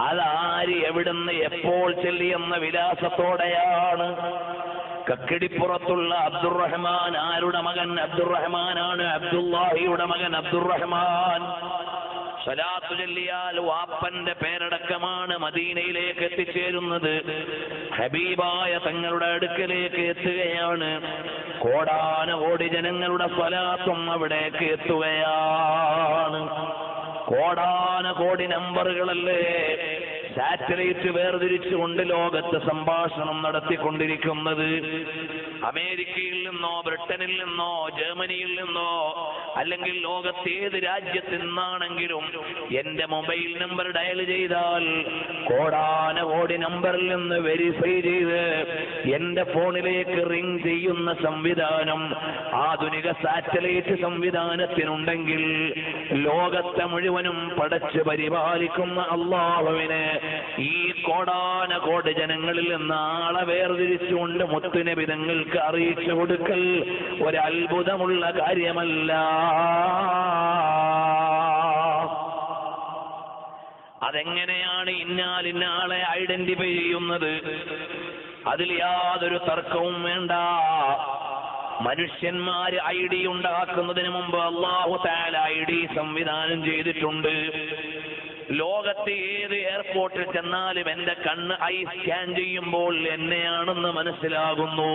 അതാര് എവിടുന്ന് എപ്പോൾ ചെല്ലിയെന്ന വിലാസത്തോടെയാണ്. കക്കിടിപ്പുറത്തുള്ള അബ്ദുറഹ്മാൻ ആരുടെ മകൻ? അബ്ദുറഹ്മാനാണ്. അബ്ദുല്ലാഹിയുടെ മകൻ അബ്ദുറഹ്മാൻ. സ്വലാത്തു ചൊല്ലിയാൽ വാപ്പന്റെ പേരടക്കമാണ് മദീനയിലേക്ക് എത്തിച്ചേരുന്നത്. ഹബീബായ തങ്ങളുടെ അടുക്കലേക്ക് എത്തുകയാണ്. കോടാനകോടി ജനങ്ങളുടെ സ്വലാത്തും അവിടേക്ക് എത്തുകയാണ്. കോടാനകോടി നമ്പറുകളല്ലേ സാറ്റലൈറ്റ് വേർതിരിച്ചുകൊണ്ട് ലോകത്ത് സംഭാഷണം നടത്തിക്കൊണ്ടിരിക്കുന്നത്. അമേരിക്കയിൽ നിന്നോ ബ്രിട്ടനിൽ നിന്നോ ജർമ്മനിയിൽ നിന്നോ അല്ലെങ്കിൽ ലോകത്തേത് രാജ്യത്ത് നിന്നാണെങ്കിലും എന്റെ മൊബൈൽ നമ്പർ ഡയൽ ചെയ്താൽ കോടാനകോടി നമ്പറിൽ നിന്ന് വെരിഫൈ ചെയ്ത് എന്റെ ഫോണിലേക്ക് റിംഗ് ചെയ്യുന്ന സംവിധാനം ആധുനിക സാറ്റലൈറ്റ് സംവിധാനത്തിനുണ്ടെങ്കിൽ ലോകത്തെ മുഴുവനും പടച്ച് പരിപാലിക്കുന്ന അല്ലാഹുവിനെ ഈ കോടാനകോടി ജനങ്ങളിൽ നിന്ന് ആളെ വേർതിരിച്ചുകൊണ്ട് മുത്തുനബി തങ്ങൾക്ക് അറിയിച്ചു കൊടുക്കൽ ഒരത്ഭുതമുള്ള കാര്യമല്ല. അതെങ്ങനെയാണ് ഇന്നാലിന്നാളെ ഐഡന്റിഫൈ ചെയ്യുന്നത്? അതിൽ യാതൊരു തർക്കവും വേണ്ട. മനുഷ്യന്മാര് ഐഡി ഉണ്ടാക്കുന്നതിന് മുമ്പ് അല്ലാഹു തആല ഐഡി സംവിധാനം ചെയ്തിട്ടുണ്ട്. ലോകത്തെ ഏത് എയർപോർട്ടിൽ ചെന്നാലും എന്റെ കണ്ണ് ഐ സ്കാൻ ചെയ്യുമ്പോൾ എന്നെയാണെന്ന് മനസ്സിലാകുന്നു.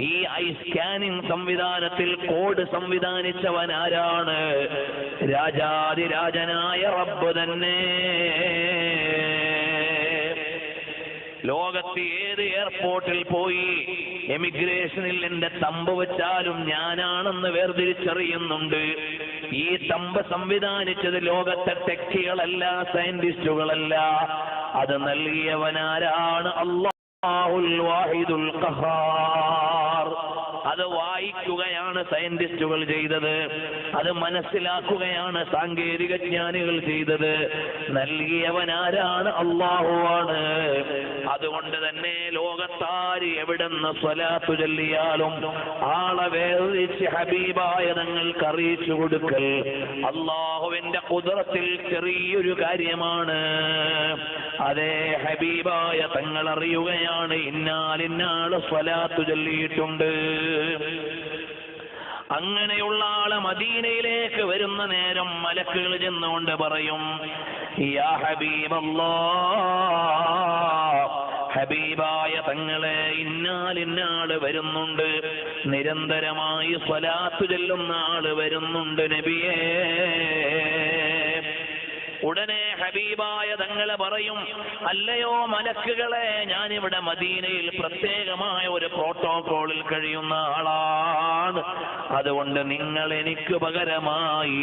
ഈ ഐ സ്കാനിംഗ് സംവിധാനത്തിൽ കോഡ് സംവിധാനിച്ചവൻ ആരാണ്? രാജാതിരാജനായ റബ്ബ് തന്നെ. ലോകത്ത് ഏത് എയർപോർട്ടിൽ പോയി എമിഗ്രേഷനിൽ എന്റെ തമ്പ് വെച്ചാലും ഞാനാണെന്ന് വേർതിരിച്ചറിയുന്നുണ്ട്. ഈ തമ്പ് സംവിധാനിച്ചത് ലോകത്തെ ടെക്കികളല്ല, സയന്റിസ്റ്റുകളല്ല. അത് നൽകിയവനാരാണ്? അല്ലാഹുൽ വാഹിദുൽ ഖഹാർ. അത് വായിക്കുകയാണ് സയന്റിസ്റ്റുകൾ ചെയ്തത്. അത് മനസ്സിലാക്കുകയാണ് സാങ്കേതിക ജ്ഞാനികൾ ചെയ്തത്. നൽകിയവനാരാണ്? അല്ലാഹുവാണ്. അതുകൊണ്ട് തന്നെ ലോകത്താര് എവിടെന്ന് സ്വലാത്തു ചൊല്ലിയാലും ആളെ വേർതിരിച്ച് ഹബീബായ തങ്ങൾക്ക് അറിയിച്ചു കൊടുക്കൽ അല്ലാഹുവിന്റെ ഖുദ്റത്തിൽ ചെറിയൊരു കാര്യമാണ്. അതേ ഹബീബായ തങ്ങൾ അറിയുകയാണ് ഇന്നാലിന്നാള് സ്വലാത്തു ചൊല്ലിയിട്ടുണ്ട്. അങ്ങനെയുള്ള ആള് മദീനയിലേക്ക് വരുന്ന നേരം മലക്കുകൾ ചെന്നുകൊണ്ട് പറയും, യാ ഹബീബല്ലാഹ്, ഹബീബായ തങ്ങളെ ഇന്നാലിന്നാള് വരുന്നുണ്ട്, നിരന്തരമായി സ്വലാത്തു ചൊല്ലുന്ന ആള് വരുന്നുണ്ട് നബിയേ. ഉടനെ ഹബീബായ തങ്ങളെ പറയും, അല്ലയോ മലക്കുകളെ, ഞാനിവിടെ മദീനയിൽ പ്രത്യേകമായ ഒരു പ്രോട്ടോകോളിൽ കഴിയുന്ന ആളാണ്. അതുകൊണ്ട് നിങ്ങൾ എനിക്ക് പകരമായി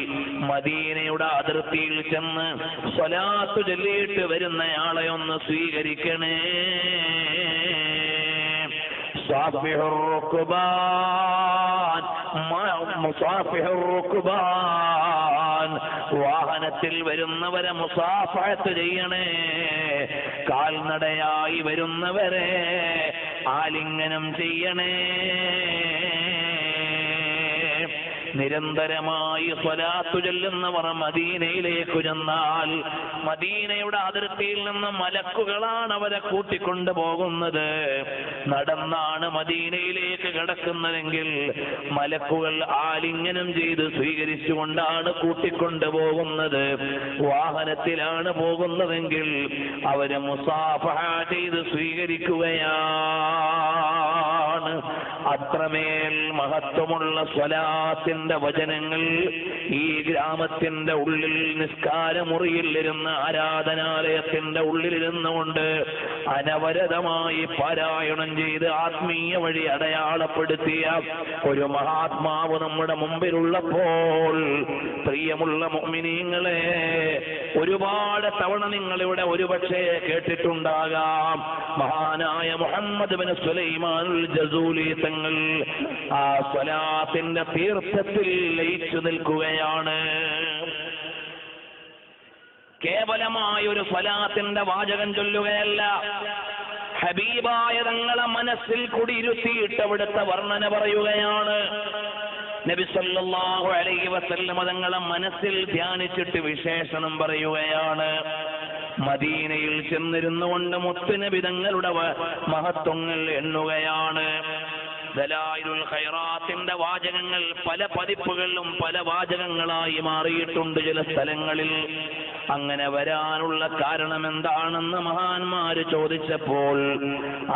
മദീനയുടെ അതിർത്തിയിൽ ചെന്ന് സ്വലാത്തു ചൊല്ലിയിട്ട് വരുന്നയാളെ ഒന്ന് സ്വീകരിക്കണേ. വാഹനത്തിൽ വരുന്നവരെ മുസാഫഹത്ത് ചെയ്യണേ. കാൽനടയായി വരുന്നവരെ ആലിംഗനം ചെയ്യണേ. നിരന്തരമായി സ്വലാത്തു ചൊല്ലുന്നവർ മദീനയിലേക്ക് ചെന്നാൽ മദീനയുടെ അതിർത്തിയിൽ നിന്ന് മലക്കുകളാണ് അവരെ കൂട്ടിക്കൊണ്ടു പോകുന്നത്. നടന്നാണ് മദീനയിലേക്ക് കടക്കുന്നതെങ്കിൽ മലക്കുകൾ ആലിംഗനം ചെയ്ത് സ്വീകരിച്ചുകൊണ്ടാണ് കൂട്ടിക്കൊണ്ടു പോകുന്നത്. വാഹനത്തിലാണ് പോകുന്നതെങ്കിൽ അവരെ മുസാഫഹ ചെയ്ത് സ്വീകരിക്കുകയാണ്. അത്രമേൽ മഹത്വമുള്ള സ്വലാത്തിന്റെ വചനങ്ങൾ ഈ ഗ്രാമത്തിന്റെ ഉള്ളിൽ നിസ്കാരമുറിയിൽ ഇരുന്ന് ആരാധനാലയത്തിന്റെ ഉള്ളിലിരുന്നുകൊണ്ട് അനവരതമായി പാരായണം ചെയ്ത് ആത്മീയ വഴി അടയാളപ്പെടുത്തിയ ഒരു മഹാത്മാവ് നമ്മുടെ മുമ്പിലുള്ളപ്പോൾ പ്രിയമുള്ള മുഅ്മിനീങ്ങളെ, ഒരുപാട് തവണ നിങ്ങളിവിടെ ഒരുപക്ഷെ കേട്ടിട്ടുണ്ടാകാം, മഹാനായ മുഹമ്മദ് ബിൻ സുലൈമാനുൽ ജസൂലി തങ്ങൾ ആ സ്വലാത്തിന്റെ തീർത്ഥത്തിൽ ലയിച്ചു നിൽക്കുകയാണ്. കേവലമായ ഒരു സ്വലാത്തിന്റെ വാചകം ചൊല്ലുകയല്ല, ഹബീബായ തങ്ങളെ മനസ്സിൽ കുടിയിരുത്തിയിട്ട് അവിടുത്തെ വർണ്ണന പറയുകയാണ്. നബി സല്ലല്ലാഹു അലൈഹി വസല്ലം തങ്ങളെ മനസ്സിൽ ധ്യാനിച്ചിട്ട് വിശേഷണം പറയുകയാണ്. മദീനയിൽ ചെന്നിരുന്നുകൊണ്ട് മുത്തുനബി തങ്ങളുടെ മഹത്വങ്ങൾ എണ്ണുകയാണ്. ദലായിലുൽ ഖൈറാത്തിന്റെ വാചകങ്ങൾ പല പതിപ്പുകളിലും പല വാചകങ്ങളായി മാറിയിട്ടുണ്ട് ചില സ്ഥലങ്ങളിൽ. അങ്ങനെ വരാനുള്ള കാരണം എന്താണെന്ന് മഹാന്മാര് ചോദിച്ചപ്പോൾ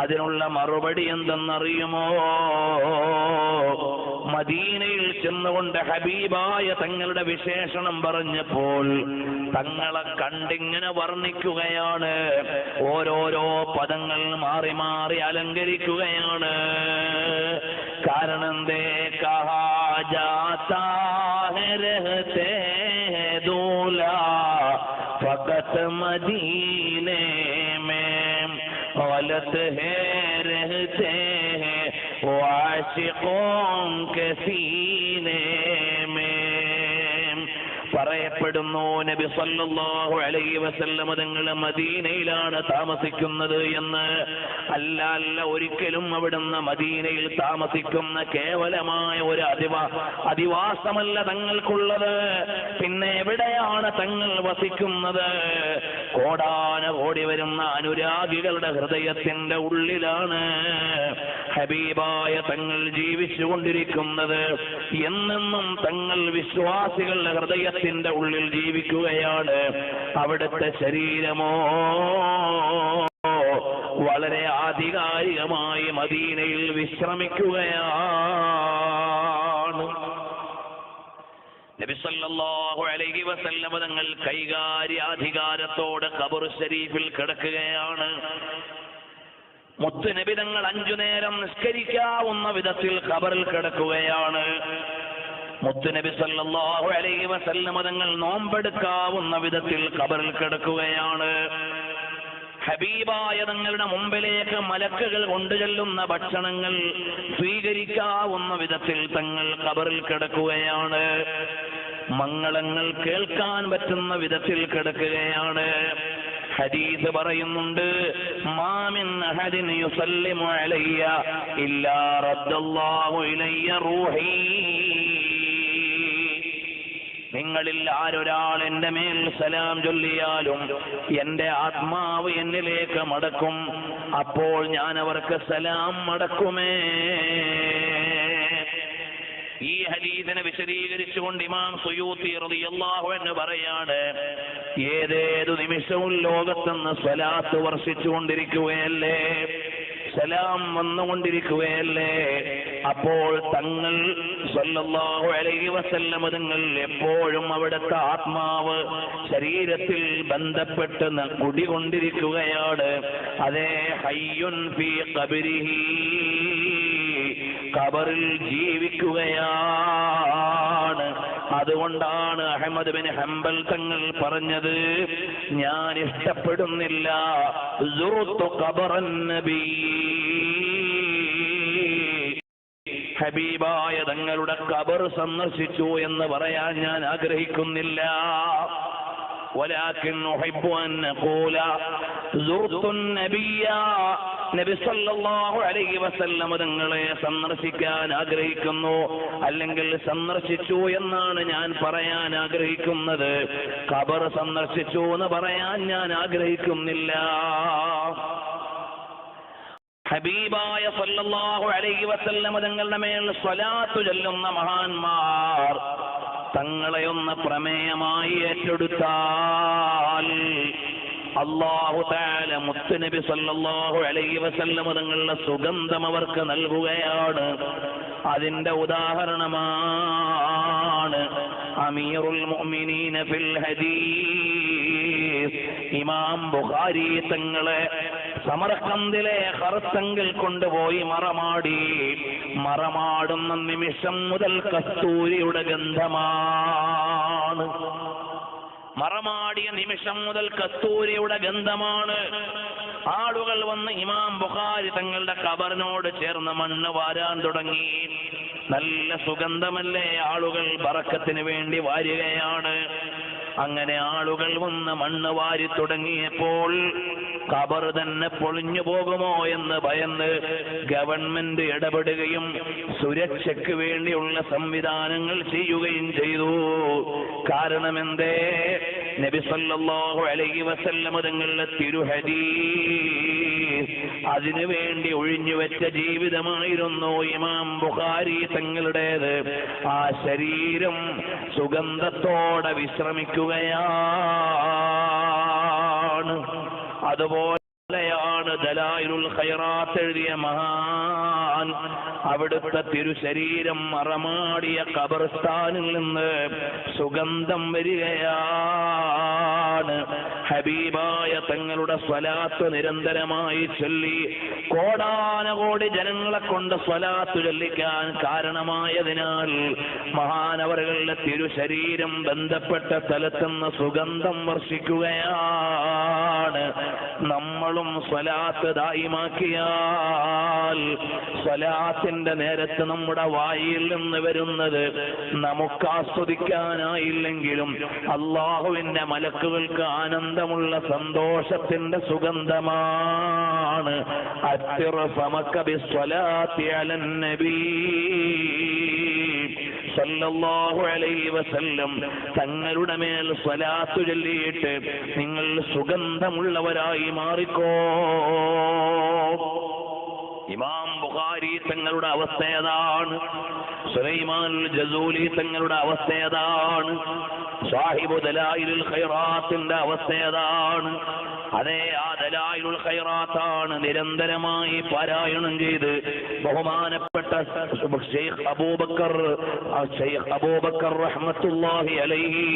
അതിനുള്ള മറുപടി എന്തെന്നറിയുമോ? മദീനയിൽ ചെന്നുകൊണ്ട് ഹബീബായ തങ്ങളുടെ വിശേഷണം പറഞ്ഞപ്പോൾ തങ്ങളെ കണ്ടിങ്ങനെ വർണ്ണിക്കുകയാണ്. ഓരോരോ പദങ്ങൾ മാറി മാറി അലങ്കരിക്കുകയാണ്. കാരണം എന്തേ? കഹാ ജാതാ ഹൈ രഹ്തേ ദൂലാ ഫഖത് മദീനെ में गलत है रहते हैं आशिकों के सीने में. പറയപ്പെടുന്നു നബി സല്ലല്ലാഹു അലൈഹി വസല്ലം തങ്ങൾ മദീനയിലാണ് താമസിക്കുന്നത് എന്ന്. അല്ല, ഒരിക്കലും അവിടുന്ന് മദീനയിൽ താമസിക്കുന്ന കേവലമായ ഒരു അധിവാസമല്ല തങ്ങൾക്കുള്ളത്. പിന്നെ എവിടെയാണ് തങ്ങൾ വസിക്കുന്നത്? കോടാനകോടി വരുന്ന അനുരാഗികളുടെ ഹൃദയത്തിന്റെ ഉള്ളിലാണ് ഹബീബായ തങ്ങൾ ജീവിച്ചുകൊണ്ടിരിക്കുന്നത്. എന്നെന്നും തങ്ങൾ വിശ്വാസികളുടെ ഹൃദയത്തിന്റെ ഉള്ളിൽ ജീവിക്കുകയാണ്. അവിടുത്തെ ശരീരമോ വളരെ ആധികാരികമായി മദീനയിൽ വിശ്രമിക്കുകയാണ്. നബി സല്ലല്ലാഹു അലൈഹി വസല്ലം തങ്ങൾ കൈകാര്യാധികാരത്തോടെ ഖബർ ശരീഫിൽ കിടക്കുകയാണ്. മുത്തുനബി തങ്ങൾ 5 നേരം നിസ്കരിക്കാവുന്ന വിധത്തിൽ ഖബറിൽ കിടക്കുകയാണ്. മുത്തുനബി സല്ലല്ലാഹു അലൈഹി വസല്ലം തങ്ങൾ നോമ്പെടുക്കാവുന്ന വിധത്തിൽ ഖബറിൽ കിടക്കുകയാണ്. ഹബീബായ തങ്ങളുടെ മുമ്പിലേക്ക് മലക്കുകൾ കൊണ്ടുചെല്ലുന്ന ഭക്ഷണങ്ങൾ സ്വീകരിക്കാവുന്ന വിധത്തിൽ തങ്ങൾ ഖബറിൽ കിടക്കുകയാണ്. മംഗളങ്ങൾ കേൾക്കാൻ പറ്റുന്ന വിധത്തിൽ കിടക്കുകയാണ്. ഹദീസ് പറയുന്നുണ്ട്, മാമിൻ അഹദിൻ യുസല്ലിമു അലയ്യ ഇല്ലാ റദ്ദല്ലാഹു ഇലയ്യ റൂഹി. നിങ്ങളിൽ ആരൊരാൾ എന്റെ മേൽ സലാം ചൊല്ലിയാലും എന്റെ ആത്മാവ് എന്നിലേക്ക് മടക്കും, അപ്പോൾ ഞാൻ അവർക്ക് സലാം മടക്കുമേ. ഈ ഹദീസിനെ വിശദീകരിച്ചുകൊണ്ട് ഇമാം സുയൂത്തി റളിയല്ലാഹു അൻഹു പറയാണ്, ഏതേതു നിമിഷവും ലോകത്തുനിന്ന് സ്വലാത്ത് വർഷിച്ചുകൊണ്ടിരിക്കുകയല്ലേ, സലാം വന്നുകൊണ്ടിരിക്കുകയല്ലേ. അപ്പോൾ തങ്ങൾ സല്ലല്ലാഹു അലൈഹി വസല്ലം തങ്ങൾ എപ്പോഴും അവിടുത്തെ ആത്മാവ് ശരീരത്തിൽ ബന്ധപ്പെട്ട് കുടികൊണ്ടിരിക്കുകയാണ്. അതേ ഹയ്യുൻ ഫീ ഖബരിഹി, ഖബറിൽ ജീവിക്കുകയാണ്. അതുകൊണ്ടാണ് അഹ്മദ് ബിൻ ഹംബൽ തങ്ങൾ പറഞ്ഞത്, ഞാൻ ഇഷ്ടപ്പെടുന്നില്ല സുറുത്തു ഖബറൻ നബി, ഹബീബായ തങ്ങളുടെ ഖബർ സന്ദർശിച്ചു എന്ന് പറയാൻ ഞാൻ ആഗ്രഹിക്കുന്നില്ല. ولكن أحب أن أقول زرت النبي നബി സല്ലല്ലാഹു അലൈഹി വസല്ലം തങ്ങളെ സന്ദർശിക്കാൻ ആഗ്രഹിക്കുന്നു, അല്ലെങ്കിൽ സന്ദർശിച്ചു എന്നാണ് ഞാൻ പറയാൻ ആഗ്രഹിക്കുന്നത്. ഖബർ സന്ദർശിച്ചു എന്ന് പറയാൻ ഞാൻ ആഗ്രഹിക്കുന്നില്ല. ഹബീബായ സല്ലല്ലാഹു അലൈഹി വസല്ലം തങ്ങളുടെ മേൽ സ്വലാത്ത് ചൊല്ലുന്ന മഹാന്മാർ തങ്ങളെ ഒന്ന് പ്രമേയമായി ഏറ്റെടുത്താൽ അല്ലാഹു തആല മുത്തുനബി സല്ലല്ലാഹു അലൈഹി വസല്ലം തങ്ങളുടെ സുഗന്ധം അവർക്ക് നൽകുകയാണ്. അതിന്റെ ഉദാഹരണമാണ് അമീറുൽ മുഅ്മിനീന ഫിൽ ഹദീസ് ഇമാം ബുഖാരി തങ്ങളെ സമർഖന്ദിലെ ഖർത്തങ്കിൽ കൊണ്ടുപോയി മറമാടുന്ന നിമിഷം മുതൽ കസ്തൂരിയുടെ ഗന്ധമാണ്. മറമാടിയ നിമിഷം മുതൽ കസ്തൂരിയുടെ ഗന്ധമാണ്. ആളുകൾ വന്ന് ഇമാം ബുഖാരി തങ്ങളുടെ ഖബറിനോട് ചേർന്ന് മണ്ണ് വാരാൻ തുടങ്ങി. നല്ല സുഗന്ധമല്ലേ, ആളുകൾ ബറക്കത്തിന് വേണ്ടി വാരുകയാണ്. അങ്ങനെ ആളുകൾ വന്ന് മണ്ണ് വാരി തുടങ്ങിയപ്പോൾ ഖബർ തന്നെ പൊളിഞ്ഞു പോകുമോ എന്ന് ഭയന്ന് ഗവൺമെന്റ് ഇടപെടുകയും സുരക്ഷയ്ക്ക് വേണ്ടിയുള്ള സംവിധാനങ്ങൾ ചെയ്യുകയും ചെയ്തു. കാരണമെന്തേ? നബി സല്ലല്ലാഹു അലൈഹി വസല്ലം തങ്ങളുടെ തിരുഹദീസ് അതിനു വേണ്ടി ഒഴിഞ്ഞുവെച്ച ജീവിതമായിരുന്നു ഇമാം ബുഖാരി തങ്ങളുടേത്. ആ ശരീരം സുഗന്ധത്തോടെ വിശ്രമിക്കുകയാണ്. അതുപോലെയാണ് ദലായിലുൽ ഖൈറാത്ത് എഴുതിയ മഹാൻ അവിടുത്തെ തിരുശരീരം മറമാടിയ ഖബർസ്ഥാനിൽ നിന്ന് സുഗന്ധം വരികയാണ്. ഹബീബായ തങ്ങളുടെ സ്വലാത്ത് നിരന്തരമായി ചൊല്ലി കോടാനകോടി ജനങ്ങളെ കൊണ്ട് സ്വലാത്ത് ചൊല്ലിക്കാൻ കാരണമായതിനാൽ മഹാനവറുകളുടെ തിരുശരീരം ബന്ധപ്പെട്ട സ്ഥലത്തുനിന്ന് സുഗന്ധം വർഷിക്കുകയാണ്. നമ്മളും സ്വലാത്ത് ദായിമാക്കിയാൽ സ്വലാത്തിന്റെ നേരത്ത് നമ്മുടെ വായിൽ നിന്ന് വരുന്നത് നമുക്ക് ആസ്വദിക്കാനായില്ലെങ്കിലും അള്ളാഹുവിന്റെ മലക്കുകൾക്ക് ആനന്ദമുള്ള സന്തോഷത്തിന്റെ സുഗന്ധമാണ്. അത്തിർ ഫമക ബിസ്വലാത്തി അലൻ നബി സല്ലല്ലാഹു അലൈഹി വസല്ലം തങ്ങളുടെ മേൽ സ്വലാത്ത് ചൊല്ലിയിട്ട് നിങ്ങൾ സുഗന്ധമുള്ളവരായി മാറിക്കോ. ഇമാം ബുഖാരി തങ്ങളുടെ അവസ്ഥ ഏതാണ്? സുലൈമാൻ ജസൂലി തങ്ങളുടെ അവസ്ഥ ഏതാണ്? സാഹിബു ദലായിലുൽ ഖൈറാത്തിന്റെ അവസ്ഥ ഏതാണ്? അതേ ആ ദലായിലുൽ ഖൈറാത്താണ് നിരന്തരമായി പാരായണം ചെയ്ത് ബഹുമാനപ്പെട്ട ഷെയ്ഖ് അബൂബക്കർ റഹ്മത്തുള്ളാഹി അലൈഹി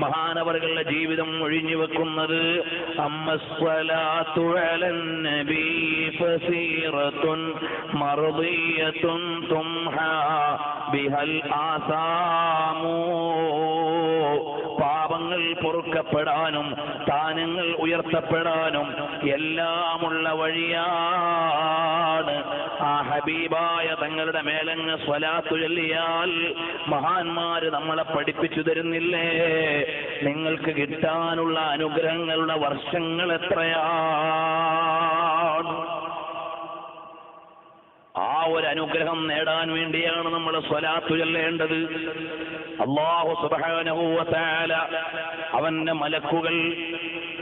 മഹാനവറുകളുടെ ജീവിതം ഒഴിഞ്ഞു വെക്കുന്നത്. അമ്മസ്സലാത്തു അലൻ നബി ഫസീറത്തുൻ മർദിയത്തുൻ തുംഹാ ബിഹൽ ആസാമു. പാപങ്ങൾ പൊറുക്കപ്പെടാനും സ്ഥാനങ്ങൾ ഉയർത്തപ്പെടാനും എല്ലാമുള്ള വഴിയാണ്. ആ ഹബീബായ തങ്ങളുടെ മേലങ്ങ് സ്വലാത്തു ചൊല്ലിയാൽ മഹാന്മാര് നമ്മളെ പഠിപ്പിച്ചു തരുന്നില്ലേ? നിങ്ങൾക്ക് കിട്ടാനുള്ള അനുഗ്രഹങ്ങളുടെ വർഷങ്ങൾ എത്രയാണ്? ആ ഒരു അനുഗ്രഹം നേടാൻ വേണ്ടിയാണ് നമ്മൾ സ്വലാത്തു ചൊല്ലേണ്ടത്. അല്ലാഹു സുബ്ഹാനഹു വ തആല അവന്റെ മലക്കുകൾ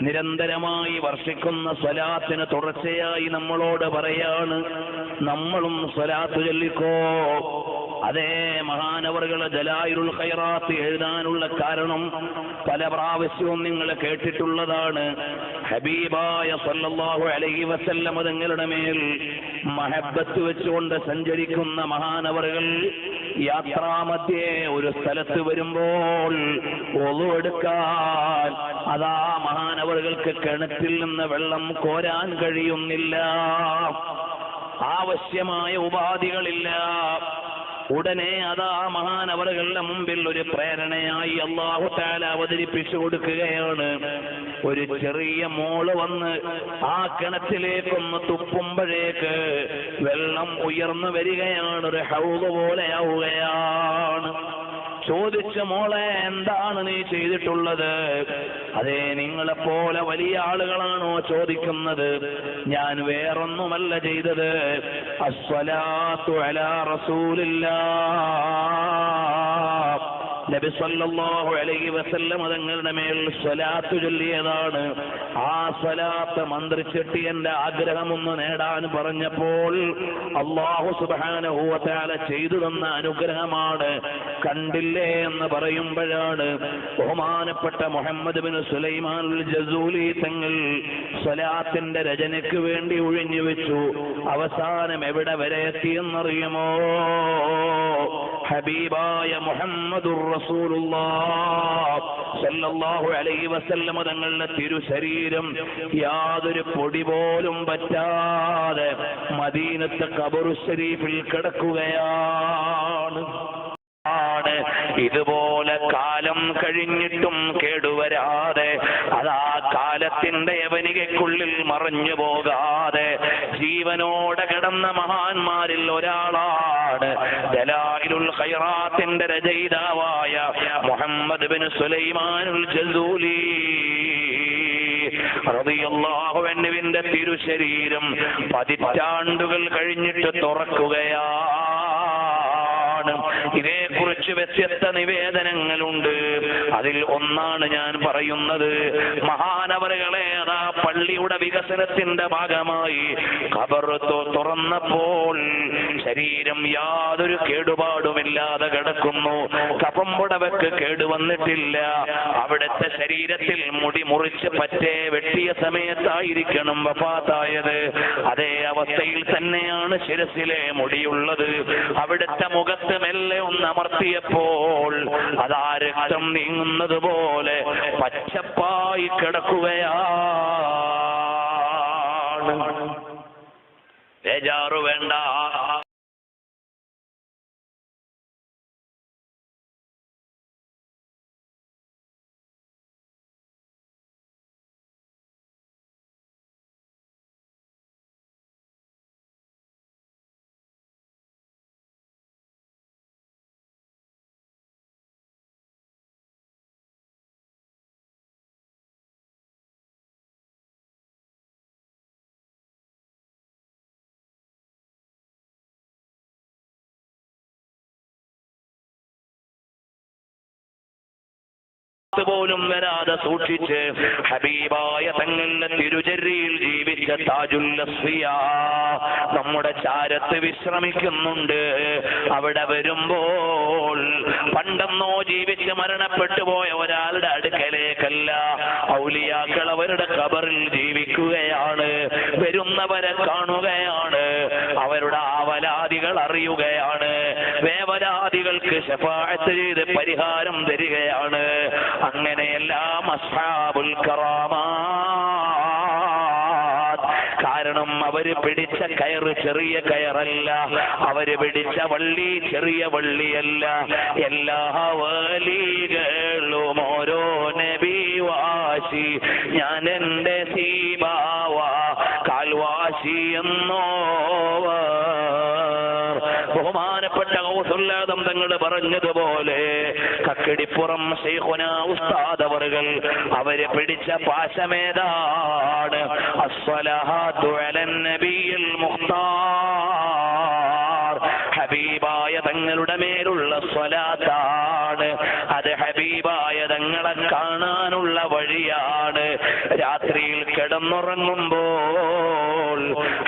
നിരന്തരമായി വർഷിക്കുന്ന സ്വലാത്തിന് തുടർച്ചയായി നമ്മളോട് പറയാണ്, നമ്മളും സ്വലാത്തു ചൊല്ലിക്കോ. അതേ മഹാനവറുകളെ ദലായിലുൽ ഖൈറാത്ത് എഴുതാനുള്ള കാരണം പല പ്രാവശ്യവും നിങ്ങൾ കേട്ടിട്ടുള്ളതാണ്. ഹബീബായ സല്ലല്ലാഹു അലൈഹി വസല്ലം തങ്ങളുടെ മേൽ മഹബ്ബത്ത് വെച്ചുകൊണ്ട് സഞ്ചരിക്കുന്ന മഹാനവറുകൾ യാത്രാമധ്യേ ഒരു സ്ഥലത്ത് വരുമ്പോൾ ഒളു എടുക്കാൻ അതാ മഹാനവറുകൾക്ക് കിണറ്റിൽ നിന്ന് വെള്ളം കോരാൻ കഴിയുന്നില്ല. ആവശ്യമായ ഉപാധികളില്ല. ഉടനെ അതാ മഹാനവറുകളുടെ മുമ്പിൽ ഒരു പ്രേരണയായി അല്ലാഹു തആല അവതരിപ്പിച്ചു കൊടുക്കുകയാണ്. ഒരു ചെറിയ മോള് വന്ന് ആ കിണറ്റിലേക്കൊന്ന് തുപ്പുമ്പോഴേക്ക് വെള്ളം ഉയർന്നു വരികയാണ്, ഒരു ഹൗദ് പോലെയാവുകയാണ്. ചോദിച്ച മോളെ, എന്താണ് നീ ചെയ്തിട്ടുള്ളത്? അതേ, നിങ്ങളെപ്പോലെ വലിയ ആളുകളാണോ ചോദിക്കുന്നത്? ഞാൻ വേറൊന്നുമല്ല ചെയ്തത്. അസ്സലാത്തു അലാ റസൂലില്ലാഹ്, നബി സല്ലല്ലാഹു അലൈഹി വസല്ലം തങ്ങളുടെ മേൽ സ്വലാത്ത് ചൊല്ലിയതാണ്. ആ സ്വലാത്ത് മന്ത്രിച്ചിട്ട് എന്റെ ആഗ്രഹം ഒന്ന് നേടാൻ പറഞ്ഞപ്പോൾ അല്ലാഹു സുബ്ഹാനഹു വ തആല ചെയ്തു തന്ന അനുഗ്രഹമാണ്. കണ്ടില്ലേ എന്ന് പറയുമ്പോഴാണ് ബഹുമാനപ്പെട്ട മുഹമ്മദ് ബിൻ സുലൈമാൻ ജസൂലി തങ്ങൾ സ്വലാത്തിന്റെ രചനയ്ക്ക് വേണ്ടി ഒഴിഞ്ഞു വെച്ചു. അവസാനം എവിടെ വരെ എത്തിയെന്നറിയുമോ? ഹബീബായ മുഹമ്മദുർ റസൂലുള്ളാഹ് സല്ലല്ലാഹു അലൈഹി വസല്ലം തങ്ങളുടെ തിരുശരീരം യാതൊരു പൊടി പോലും പറ്റാതെ മദീനത്തെ ഖബറു ശരീഫിൽ കിടക്കുകയാണ്. ഇതുപോലെ കാലം കഴിഞ്ഞിട്ടും കേടുവരാതെ അതാ കാലത്തിന്റെ യവനികയ്ക്കുള്ളിൽ മറഞ്ഞു പോകാതെ ജീവനോടെ കിടന്ന മഹാന്മാരിൽ ഒരാളാണ് ദലായിലുൽ ഖൈറാത്തിന്റെ രചയിതാവായ മുഹമ്മദ് ബിൻ സുലൈമാനുൽ ജസൂലി റളിയല്ലാഹു അൻഹുവിന്റെ തിരുശരീരം പതിറ്റാണ്ടുകൾ കഴിഞ്ഞിട്ട് തുറക്കുകയാണ്. ഇതേക്കുറിച്ച് വ്യത്യസ്ത നിവേദനങ്ങളുണ്ട്. അതിൽ ഒന്നാണ് ഞാൻ പറയുന്നത്. മഹാനവറുകളെ അതാ പള്ളിയുടെ വികസനത്തിന്റെ ഭാഗമായി ഖബർ തുറന്നപ്പോൾ ശരീരം യാതൊരു കേടുപാടുമില്ലാതെ കിടക്കുന്നു. കഫം പുടവയ്ക്ക് കേടുവന്നിട്ടില്ല. അവിടുത്തെ ശരീരത്തിൽ മുടി മുറിച്ച് പറ്റേ വെട്ടിയ സമയത്തായിരിക്കണം വഫാത്തായത്. അതേ അവസ്ഥയിൽ തന്നെയാണ് ശിരസിലെ മുടിയുള്ളത്. അവിടുത്തെ മുഖത്ത് മെല്ലെ ഒന്ന് അമർത്തിയപ്പോൾ അതാ രക്തം നീങ്ങുന്നത് പോലെ പച്ചപ്പായി കിടക്കുകയാണ്. ബേജാറു വേണ്ട. പോലും വരാതെ സൂക്ഷിച്ച് ഹബീബായ തങ്ങളുടെ തിരുചര്യയിൽ ജീവിച്ച താജുൽ അസ്ഫിയാ നമ്മുടെ ചാരത്ത് വിശ്രമിക്കുന്നുണ്ട്. അവിടെ വരുമ്പോൾ പണ്ടെന്നോ ജീവിച്ച് മരണപ്പെട്ടു പോയ ഒരാളുടെ അടുക്കലേക്കല്ല, ഔലിയാക്കൾ അവരുടെ ഖബറിൽ ജീവിക്കുകയാണ്. വരുന്നവരെ കാണുകയാണ്, അവരുടെ ആവലാദികൾ അറിയുകയാണ്, വേവലാദികൾക്ക് ശഫാഅത്ത് ചെയ്ത് പരിഹാരം തരികയാണ്. അങ്ങനെയെല്ലാം അസ്ഹാബുൽ കറാമാത്ത്. കാരണം അവര് പിടിച്ച കയറ് ചെറിയ കയറല്ല, അവര് പിടിച്ച വള്ളി ചെറിയ വള്ളിയല്ല. എല്ലാ വലികളും ഓരോ നബി വാശി, ഞാൻ എന്റെ സീബാവ കാൽവാശി എന്നോ ബഹുമാനപ്പെട്ട ഗൗസുല്ലാദം തങ്ങൾ പറഞ്ഞതുപോലെ കക്കടിപ്പുറം ശൈഖുനാ ഉസ്താദ് അവറുകൾ അവരെ പിടിച്ച പാശമേതാണ്? അസ്സലാത്തു അലൻ നബിയിൽ മുഖ്താർ, ഹബീബായ തങ്ങളുടെ മേലുള്ള സ്വലാത്താണ്. അത് ഹബീബായ തങ്ങളെ കാണാനുള്ള വഴിയാണ്. രാത്രിയിൽ കിടന്നുറങ്ങുമ്പോൾ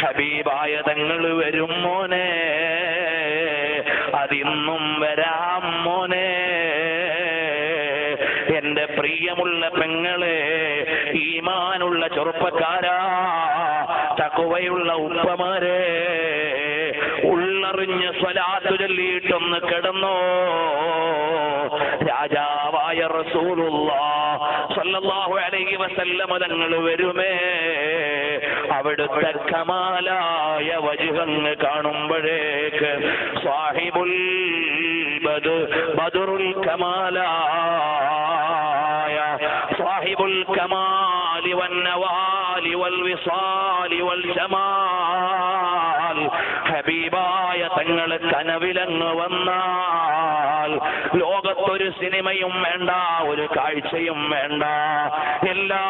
ഹബീബായ തങ്ങൾ വരും മോനെ, അതിന്നും വരാം മോനെ. എന്റെ പ്രിയമുള്ള പെങ്ങളെ, ഈമാനുള്ള ചെറുപ്പക്കാരാ, തഖ്വയുള്ള ഉപ്പമാരെ, ഉള്ളറിഞ്ഞ് സ്വലാത്ത് ചൊല്ലിയിട്ടൊന്ന് കിടന്നോ. രാജാവായ റസൂലുള്ളാഹ് സ്വല്ലല്ലാഹു അലൈഹി വസല്ലം തങ്ങൾ വരുമേ. അവിടുത്തെ കമാലായ വജ്ഹങ്ങ് കാണുമ്പോഴേക്ക് സാഹിബുൽ ബദറുൽ കമാലായ സാഹിബുൽ കമാലി വന്നവാലി വൽ വിസാലി വൽ ജമാൽ ഹബീബായ തങ്ങൾ കനവിലങ്ങ് വന്നാൽ ലോകത്തൊരു സിനിമയും വേണ്ട, ഒരു കാഴ്ചയും വേണ്ട. എല്ലാ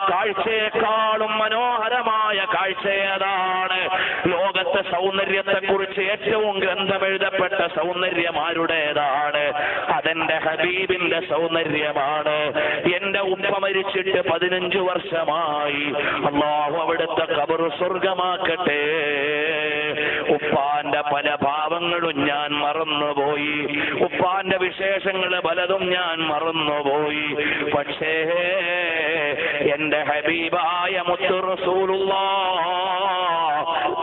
കാഴ്ചയെക്കാളും മനോഹരമായ കാഴ്ച ഏതാണ്? ലോകത്തെ സൗന്ദര്യത്തെ കുറിച്ച് ഏറ്റവും ഗ്രന്ഥമെഴുതപ്പെട്ട സൗന്ദര്യം ആരുടേതാണ്? അതെന്റെ ഹബീബിന്റെ സൗന്ദര്യമാണ്. എന്റെ ഉപ്പ മരിച്ചിട്ട് 15 വർഷമായി. അല്ലാഹു അവിടുത്തെ ഖബർ സ്വർഗമാക്കട്ടെ. ഉപ്പാന്റെ പല ഭാവങ്ങളും ഞാൻ മറന്നുപോയി, ഉപ്പാന്റെ വിശേഷങ്ങൾ പലതും ഞാൻ മറന്നുപോയി. പക്ഷേ എന്റെ ഹബീബായ മുത്തു റസൂലുള്ളാഹ്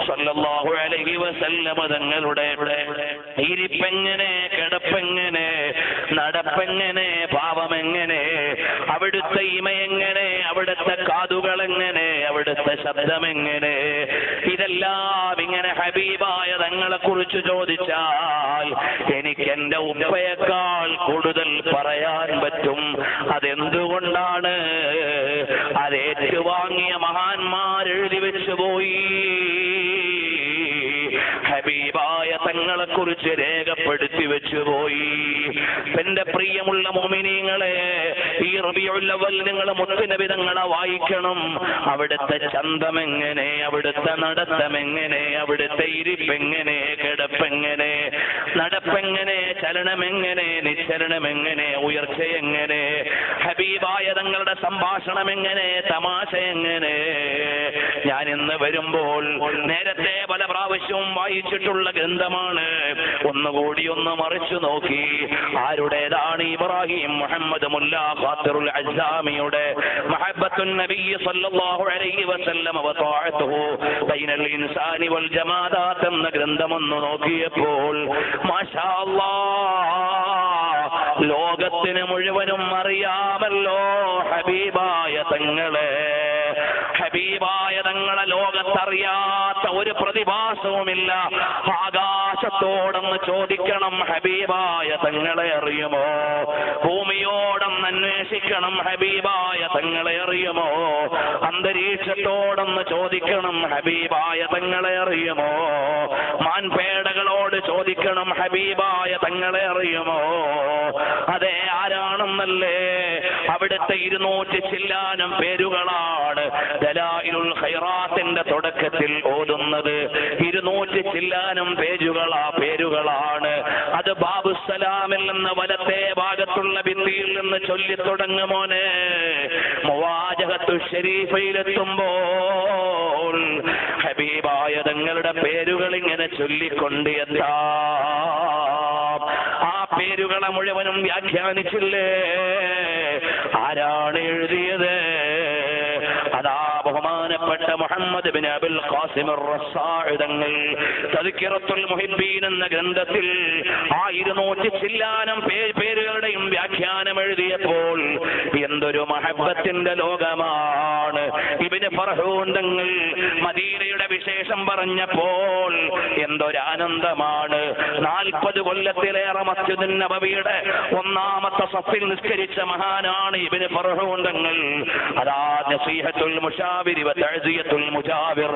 സ്വല്ലല്ലാഹു അലൈഹി വസല്ലം തങ്ങളുടെ ഇരിപ്പെങ്ങനെ, കിടപ്പെങ്ങനെ, നടപ്പെങ്ങനെ, ഭാവമെങ്ങനെ, അവിടുത്തെ ഇമയെങ്ങനെ, അവിടുത്തെ കാതുകൾ എങ്ങനെ, അവിടുത്തെ ശബ്ദമെങ്ങനെ, ഇതെല്ലാം ഇങ്ങനെ ഹബീബായ തങ്ങളെ കുറിച്ച് ചോദിച്ചാൽ എനിക്ക് എന്റെ ഉപ്പയേക്കാൾ കൂടുതൽ പറയാൻ പറ്റും. അതെന്തുകൊണ്ടാണ്? അത് ഏറ്റുവാങ്ങിയ മഹാന്മാർ എഴുതി വെച്ചു പോയി. ഹബീബായ തങ്ങളെ കുറിച്ച് രേഖപ്പെടുത്തി വെച്ചുപോയി. എന്റെ പ്രിയമുള്ള മുഅ്മിനീങ്ങളെ, ഈ റബീഉൽ അവ്വൽ നിങ്ങൾ മുത്തുനബി തങ്ങളെ വായിക്കണം. അവിടുത്തെ ചന്തമെങ്ങനെ, അവിടുത്തെ നടത്തമെങ്ങനെ, അവിടുത്തെ ഇരിപ്പെങ്ങനെ, കിടപ്പെങ്ങനെ, നടപ്പെങ്ങനെ, ചലനമെങ്ങനെ, നിശ്ചലനമെങ്ങനെ, ഉയർച്ചയെങ്ങനെ, ഹബീബായ തങ്ങളുടെ സംഭാഷണം എങ്ങനെ, തമാശ എങ്ങനെ. ഞാൻ ഇന്ന് വരുമ്പോൾ നേരത്തെ പല പ്രാവശ്യവും വായിച്ചിട്ടുള്ള ഗ്രന്ഥമാണ്. ഒന്നുകൂടി ഒന്ന് മറിച്ചു നോക്കി. ആരുടേതാണ്? ഇബ്രാഹിം മുഹമ്മദ് മുല്ല ഖാത്തിറുൽ അസ്സാമിയുടെ മഹബ്ബത്തുൻ നബി സല്ലല്ലാഹു അലൈഹി വസല്ലം വ തആഅതുഹു ബൈനൽ ഇൻസാനി വൽ ജമാദാത്ത് എന്ന ഗ്രന്ഥം ഒന്ന് നോക്കിയപ്പോൾ മാഷാ അല്ലാഹ്, ലോകത്തിന് മുഴുവനും അറിയാമല്ലോ ഹബീബായ തങ്ങളെ. ഹബീബായ തങ്ങളെ ലോകത്തറിയാത്ത ഒരു പ്രതിഭാസവുമില്ല. ആകാശത്തോടൊന്ന് ചോദിക്കണം, ഹബീബായ തങ്ങളെ അറിയുമോ? ഭൂമിയോടൊന്ന് അന്വേഷിക്കണം, ഹബീബായ തങ്ങളെ അറിയുമോ? അന്തരീക്ഷത്തോടൊന്ന് ചോദിക്കണം, ഹബീബായ തങ്ങളെ അറിയുമോ? മാൻപേടകളോട് ചോദിക്കണം, ഹബീബായ തങ്ങളെ അറിയുമോ? അതെ, ആരാണെന്നല്ലേ? അവിടുത്തെ 200 ചില്ലാനം പേരുകളാണ് ദലായിലുൽ ഖൈറാത്തിന്റെ തുടക്കത്തിൽ ഓതുന്നത്. 200 ചില്ലാനം പേരുകളാണ്. അത് ബാബുസലാമിൽ നിന്ന് വലത്തെ ഭാഗത്തുള്ള ഭിത്തിയിൽ നിന്ന് ചൊല്ലി തുടങ്ങുമോനെ. മുവാജഹത്തു ശരീഫയിലെത്തുമ്പോൾ ഹബീബായ തങ്ങളുടെ പേരുകൾ ഇങ്ങനെ ചൊല്ലിക്കൊണ്ട് എത്താം. ആ പേരുകളെ മുഴുവനും വ്യാഖ്യാനിച്ചില്ലേ? ആരാണ് എഴുതിയത്? അതാ ബഹുമാനപ്പെട്ട മുഹമ്മദ് ബിൻ അബുൽ ഖാസിം അർ-റസ്സാഇ തങ്ങൾ തദ്കിറത്തുൽ മുഹിബ്ബീൻ എന്ന ഗ്രന്ഥത്തിൽ 200 ചില്ലാനം പേരുകളുടെയും വ്യാഖ്യാനം എഴുതിയപ്പോൾ എന്തൊരു മഹബ്ബത്തിന്റെ ലോകമാണ്. ഇബ്നു ഫർഹൂൻ തങ്ങൾ മദീനയുടെ വിശേഷം പറഞ്ഞപ്പോൾ എന്തൊരാനന്ദമാണ്. 40 കൊല്ലത്തിലേറെ മസ്ജിദുൻ നബവിയുടെ 1ാമത്തെ സഫിൽ നിസ്കരിച്ച മഹാനാണ് ഇബ്നു ഫർഹൂൻ തങ്ങൾ. അതാ നസീഹത്തുൽ മുശാവിരി വ തഅസിയത്തുൽ മുജാവിർ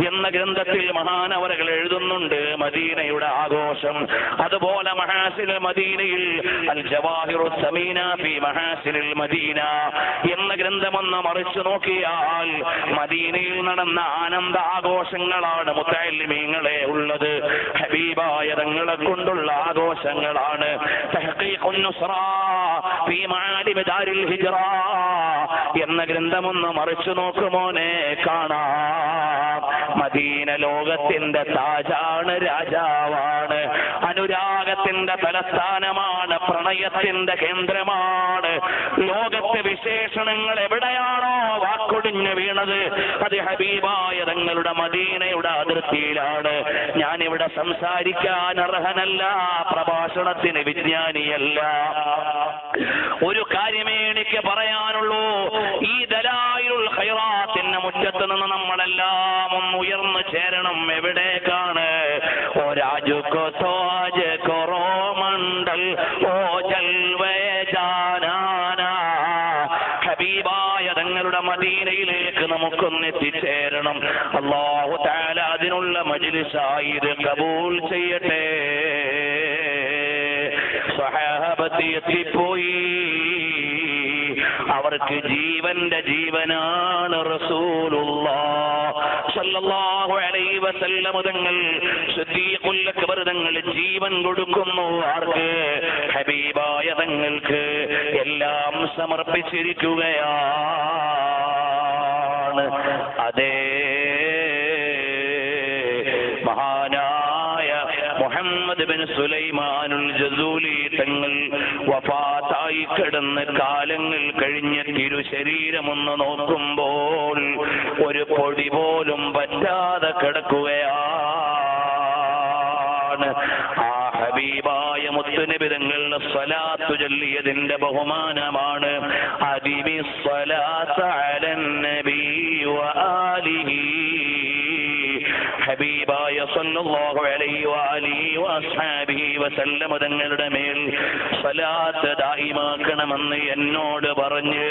എന്ന ഗ്രന്ഥത്തിൽ മഹാനവറുകൾ എഴുതുന്നുണ്ട് മദീനയുടെ ആഘോഷം. അതുപോലെ മഹാസിനുൽ മദീനയിൽ അൽ ജവാഹിറുസ് സമീന ഫി മഹാസിനുൽ മദീന എന്ന ഗ്രന്ഥമൊന്ന് മറിച്ചു നോക്കിയാൽ മദീനയിൽ നടന്ന ആനന്ദ ആഘോഷങ്ങളാണ് മുത്തഅല്ലിമീങ്ങളെ ഉള്ളത്. ഹബീബായ തങ്ങളെ കൊണ്ടുള്ള ആഘോഷങ്ങളാണ്. തഹ്ഖീഖുൻ നുസ്റ ഫി മആലിം ദാരിൽ ഹിജ്റ എന്ന ഗ്രന്ഥമൊന്ന് മറിച്ചു നോക്കുമോനെ കാണാം. മദീന ലോകത്തിന്റെ താജാണ്, രാജാവാണ്, അനുരാഗത്തിന്റെ തലസ്ഥാനമാണ്, പ്രണയത്തിന്റെ കേന്ദ്രമാണ്. ലോകത്തെ വിശേഷണങ്ങൾ എവിടെയാണോ വാക്കൊടിഞ്ഞു വീണത് അത് ഹബീബായ തങ്ങളുടെ മദീനയുടെ അതിർത്തിയിലാണ്. ഞാനിവിടെ സംസാരിക്കാൻ അർഹനല്ല, പ്രഭാഷണത്തിന് വിജ്ഞാനിയല്ല. ഒരു കാര്യമേ എനിക്ക് പറയാനുള്ളൂ. ഈ ദലായിലുൽ ഖൈറാത്തിന്റെ മുറ്റത്ത് നിന്ന് നമ്മളെല്ലാം ഒന്ന് ഉയർന്നു ചേരണം. എവിടേക്കാണ്? ഓ രാജുക്കോ തോജ് കൊറോ മണ്ഡൽ ഓ ജൽവേ ജാനാനാ. ഹബീബായ തങ്ങളുടെ മദീനയിലേക്ക് നമുക്കൊന്ന് എത്തിച്ചേരണം. അല്ലാഹു തആല അതിനുള്ള മജ്ലിസായി ഇത് കബൂൽ ചെയ്യട്ടെ. സ്വഹാബത്ത് എത്തിപ്പോയി. അവർക്ക് ജീവന്റെ ജീവനാണ് റസൂലുള്ളാഹ് സ്വല്ലല്ലാഹു അലൈഹി വസല്ലം തങ്ങൾ. സിദ്ദീഖുൽ അക്ബർ തങ്ങൾ ജീവൻ കൊടുക്കുന്നു. ആർക്ക്? ഹബീബായ തങ്ങൾക്ക് എല്ലാം സമർപ്പിച്ചിരിക്കുകയാണ്. അതേ, മഹാനായ മുഹമ്മദ് ബിൻ സുലൈമാനുൽ ജസൂലി തങ്ങൾ വഫാത്തായി കിടന്ന് കാലങ്ങൾ കഴിഞ്ഞ് തിരുശരീരമൊന്ന് നോക്കുമ്പോൾ ഒരു പൊടി പോലും പറ്റാതെ കിടക്കുകയാണ്. ആ ഹബീബായ മുത്തുനബി തങ്ങളുടെ സ്വലാത്തു ചൊല്ലിയതിന്റെ ബഹുമാനമാണ്. അദിമിസ്സലാത്ത അലൻ നബി വആലിഹി. ഹബീബായ സല്ലല്ലാഹു അലൈഹി വഅലിഹി വഅസ്ഹാബിഹി വസല്ലം തങ്ങളുടെ മേൽ സ്വലാത്ത് ദായിമാക്കണമെന്ന് എന്നോട് പറഞ്ഞ്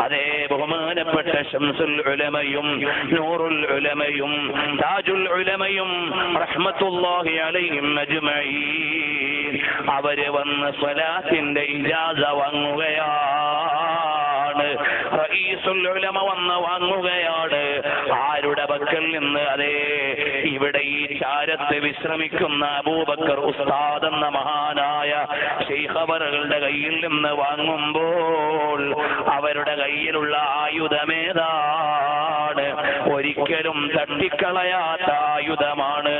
അതേ ബഹുമാനപ്പെട്ട ശംസുൽ ഉലമയും നൂറുൽ ഉലമയും താജുൽ ഉലമയും റഹ്മത്തുള്ളാഹി അലൈഹിം അജ്മഈൻ അവര് വന്ന് സ്വലാത്തിന്റെ ഇജാസ വാങ്ങുകയാണ്. റഈസുൽ ഉലമ വന്ന് വാങ്ങുകയാണ്. ആരുടെ പക്കൽ നിന്ന്? അതേ ഇവിടെ ഈ ചാരത്ത് വിശ്രമിക്കുന്ന അബൂബക്കർ ഉസ്താദ് എന്ന മഹാനായ ശൈഖ് അവറുകളുടെ കയ്യിൽ നിന്ന് വാങ്ങുമ്പോൾ അവരുടെ കയ്യിലുള്ള ആയുധമേതാണ്? ഒരിക്കലും തട്ടിക്കളയാത്ത ആയുധമാണ്.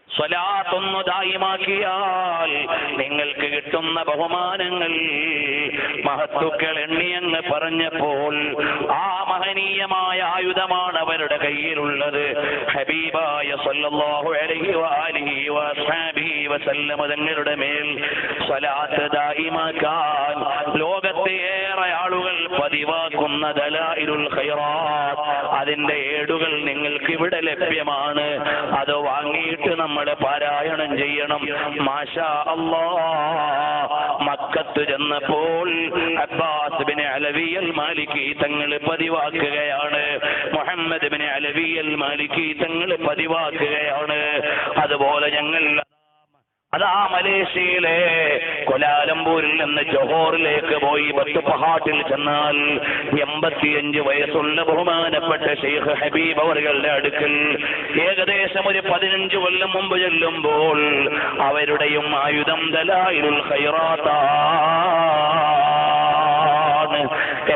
സ്വലാത്തൊന്നു ദായിമാക്കിയാൽ നിങ്ങൾക്ക് കിട്ടുന്ന ബഹുമാനങ്ങൾ മഹത്തുക്കൾ എണ്ണിയങ്ങ് പറഞ്ഞപ്പോൾ ആ മഹനീയമായ ആയുധമാണ് അവരുടെ കയ്യിലുള്ളത്. ഹബീബായ സല്ലല്ലാഹു അലൈഹി വഅലിഹി വഅസ്ഹാബിഹി വസല്ലം തങ്ങളുടെ മേൽ സ്വലാത്ത് ദായിമാക്കാൻ ലോകത്തെ ഏറെ ആളുകൾ പതിവാക്കുന്ന ദലായിലുൽ ഖൈറാത്ത് അതിന്റെ ഏടുകൾ നിങ്ങൾക്ക് ഇവിടെ ലഭ്യമാണ്. അത് വാങ്ങിയിട്ട് നമ്മൾ പാരായണം ചെയ്യണം. മാഷാ അല്ലാഹ് മക്കത്ത് ചെന്നപ്പോൾ അബ്ബാസ് ബിൻ അലവി അൽ മാലിക്കി തങ്ങൾ പതിവാക്കുകയാണ്. മുഹമ്മദ് ബിൻ അലവി അൽ മാലിക്കി തങ്ങൾ പതിവാക്കുകയാണ്. അതുപോലെ ഞങ്ങൾ അതാ മലേഷ്യയിലെ കൊലാലംപൂരിൽ നിന്ന് ജോഹറിലേക്ക് പോയി ബത്തുപഹാട്ടിൽ ചെന്നാൽ 85 വയസ്സുള്ള ബഹുമാനപ്പെട്ട ശൈഖ് ഹബീബ് അവരുടെ അടുക്കൽ ഏകദേശം ഒരു 15 കൊല്ലം മുമ്പ് ചെല്ലുമ്പോൾ അവരുടെയും ആയുധം ദലായിലുൽ ഖൈറാത്താണ്.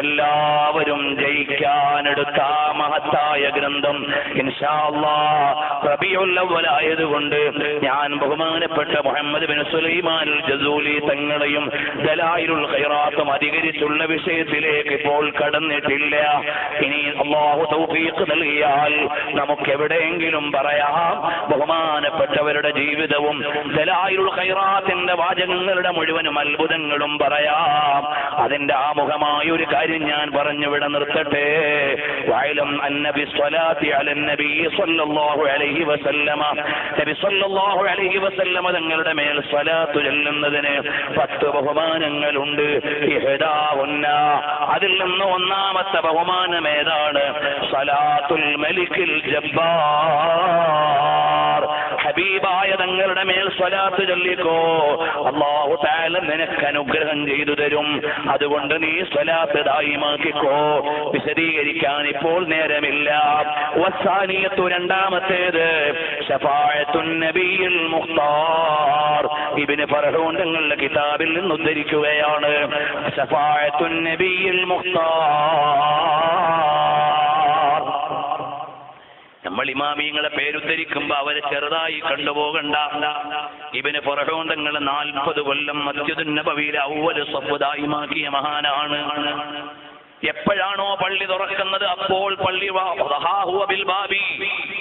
എല്ലാവരും ജയിക്കാനെടുത്ത മഹത്തായ ഗ്രന്ഥം ഇൻഷാ അല്ലാഹ് റബീഉൽ അവ്വൽ ആയതുകൊണ്ട് ഞാൻ ബഹുമാനപ്പെട്ട മുഹമ്മദ് ബിൻ സുലൈമാൻ അൽ ജസൂലി തങ്ങളെയും ദലായിലുൽ ഖൈറാത്തും അധികരിച്ചുള്ള വിഷയത്തിലേക്ക് ഇപ്പോൾ കടന്നിട്ടില്ല. ഇനി അല്ലാഹു തൗഫീഖ് നൽകിയാൽ നമുക്ക് എവിടെയെങ്കിലും പറയാം ബഹുമാനപ്പെട്ടവരുടെ ജീവിതവും ദലായിലുൽ ഖൈറാത്തിന്റെ വാചകങ്ങളുടെ മുഴുവനും അത്ഭുതങ്ങളും പറയാം. അതിന്റെ ആമുഖമായ ഒരു കാര്യം ഞാൻ പറഞ്ഞുവിടെ നിർത്തട്ടെ. വഅലം അന്ന ബിസ്സലാത്തി അലൻ നബി സ്വല്ലല്ലാഹു അലൈഹി വസല്ലമ നബി സ്വല്ലല്ലാഹു അലൈഹി വസല്ലമ തങ്ങളുടെ മേൽ സ്വലാത്ത് ചൊല്ലുന്നതിന് 10 ബഹുമാനങ്ങളുണ്ട്. ഇഹ്ദാഉന്ന അതിൽ നിന്ന് ഒന്നാമത്തെ ബഹുമാനം ഏതാണ്? സ്വലാത്തുൽ മലിക്കിൽ ജബ്ബാർ. ഹബീബായ തങ്ങളുടെ മേൽ സ്വലാത്ത് ചൊല്ലിക്കോ, അല്ലാഹു തആല നിനക്ക് അനുഗ്രഹം ചെയ്തു തരും. അതുകൊണ്ട് നീ സ്വലാത്ത് ദായിമാക്കിക്കോ. വിശദീകരിക്കാൻ ഇപ്പോൾ നേരമില്ല. വസാനിയത്തു രണ്ടാമത്തേത് ശഫാഅത്തുൻ നബിയിൽ മുഖ്താർ. ഇബ്നു ഫർഹൂൻ തങ്ങളുടെ കിതാബിൽ നിന്ന് ഉദ്ധരിക്കുകയാണ്. ശഫാഅത്തുൻ നബിയിൽ മുഖ്താർ. നമ്മൾ ഇമാമിങ്ങളെ പേരുദ്ധരിക്കുമ്പോ അവരെ ചെറുതായി കണ്ടുപോകണ്ട. ഇബ്നു ഫർഹൂൻ തങ്ങൾ 40 കൊല്ലം മസ്ജിദുൻ നബവിയിലെ അവ്വൽ സഫ് ദായിമാക്കിയ മഹാനാണ്. എപ്പോഴാണോ പള്ളി തുറക്കുന്നത് അപ്പോൾ പള്ളി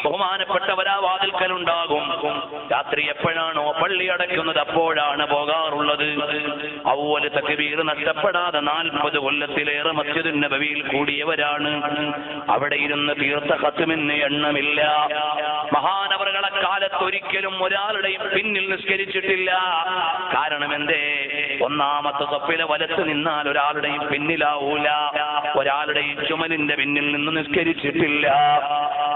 ബഹുമാനപ്പെട്ടവരാ വാതിൽക്കലുണ്ടാകും. രാത്രി എപ്പോഴാണോ പള്ളി അടയ്ക്കുന്നത് അപ്പോഴാണ് പോകാറുള്ളത്. അവ്വൽ തക്ബീർ നഷ്ടപ്പെടാതെ 40 കൊല്ലത്തിലേറെ മസ്ജിദുൻ നബവിയിൽ കൂടിയവരാണ്. അവിടെ ഇരുന്ന് തീർത്ത ഖത്മിന് എണ്ണമില്ല. മഹാനവറുകളെ കാലത്ത് ഒരിക്കലും ഒരാളുടെയും പിന്നിൽ നിസ്കരിച്ചിട്ടില്ല. കാരണം എന്തേ? ഒന്നാമത്തെ സഫിലെ വലത്ത് നിന്നാൽ ഒരാളുടെയും പിന്നിലാവൂല. ഒരാളുടെയും ചുമലിന്റെ പിന്നിൽ നിന്ന് നിസ്കരിച്ചിട്ടില്ല.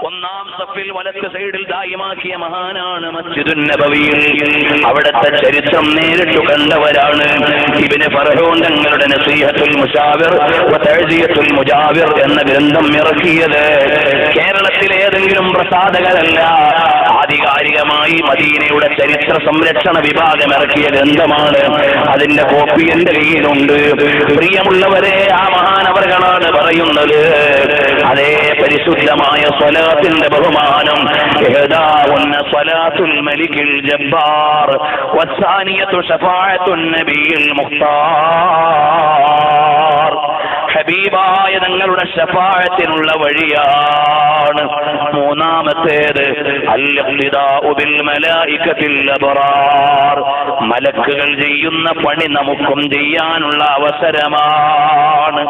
ഒന്നാം സഫിൽ വലത്ത് സൈഡിൽ ദായിമാക്കിയ മഹാനാണ് മസ്ജിദുൻ നബവിയിൽ. അവിടുത്തെ ചരിത്രം നേരിട്ട് കണ്ടവരാണ്. ഇബ്നു ഫർഹൂൻ തങ്ങളുടെ നസീഹത്തുൽ മുശാവിർ വ തഅസിയത്തുൽ മുജാവിർ എന്ന ഗ്രന്ഥം ഇറക്കിയത് കേരളത്തിലെ ഏതെങ്കിലും പ്രസാധകരല്ല. ആധികാരികമായി മദീനയുടെ ചരിത്ര സംരക്ഷണ വിഭാഗം ഇറക്കിയ ഗ്രന്ഥമാണ്. അതിന്റെ കോപ്പി എന്റെ കയ്യിലുണ്ട്. പ്രിയമുള്ളവരെ, ആ മഹാനവറുകളാണ് പറയുന്നത്. അതേ പരിശുദ്ധമായ സ്വലാത്തിന്റെ ബഹുമാനം. ഇഹ്ദാഉന്ന സ്വലാത്തുൽ മലിക്കിൽ ജബ്ബാർ വസാനിയതു ശഫാഅത്തുൻ നബിയിൽ മുഖ്താർ. ഹബീബായ തങ്ങളുടെ ശഫാഅത്തിനുള്ള വഴിയാണ്. മൂന്നാമത്തേത് അൽ-ഇഖ്തിദാഉ ബിൽ മലായികത്തിൽ അബ്റാർ. മലക്കുകൾ ചെയ്യുന്ന പണി നമുക്കും ചെയ്യാനുള്ള അവസരമാണ്.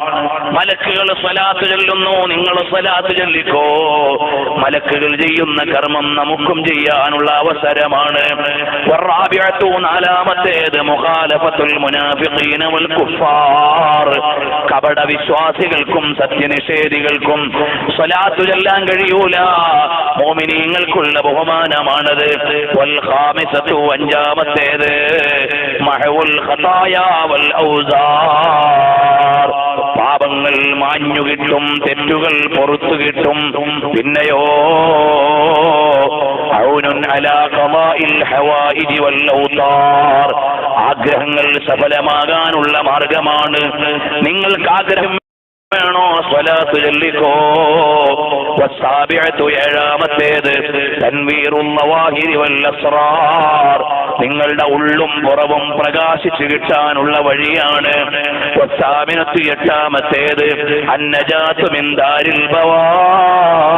മലക്കുകൾ സ്വലാത്ത് ചൊല്ലുന്നു, നിങ്ങൾ സ്വലാത്ത് ചൊല്ലിക്കോ. മലക്കുകൾ ചെയ്യുന്ന കർമ്മം നമുക്കും ചെയ്യാനുള്ള അവസരമാണ്. വറാബിഅതു, നാലാമത്തേത് മുഖാലഫത്തുൽ മുനാഫിഖീന വൽ കുഫാർ, കപട വിശ്വാസികൾക്കും സത്യനിഷേധികൾക്കും സ്വലാത്ത് ചൊല്ലാൻ കഴിയൂല. മുഅ്മിനീങ്ങൾക്കുള്ള ബഹുമാനമാണത്. വൽ ഖാമിസതു, അഞ്ചാമത്തേത് മഹവുൽ ഖതായാ വൽ ഔസാർ, പാപങ്ങൾ മാഞ്ഞു കിട്ടും, തെറ്റുകൾ പുറത്തു കിട്ടും. പിന്നെയോ ഔനുൻ അലാ ഖളാഇൽ ഹവായിജി വൽ ഔതാർ, ആഗ്രഹങ്ങൾ സഫലമാകാനുള്ള മാർഗമാണ്. നിങ്ങൾക്ക് ആഗ്രഹം വേണോ, സ്വലാത്ത് ചൊല്ലിക്കോ. വസ്സാബിഅതു, ഏഴാമത്തേത് തൻവീറുൽ നവാഹിരി വൽ അസ്റാർ, നിങ്ങളുടെ ഉള്ളും പുറവും പ്രകാശിച്ചു കിട്ടാനുള്ള വഴിയാണ്. വസ്സാമിനത്തു, എട്ടാമത്തേത് അന്നജാതു മിൻ ദാരിൽ ബവാർ,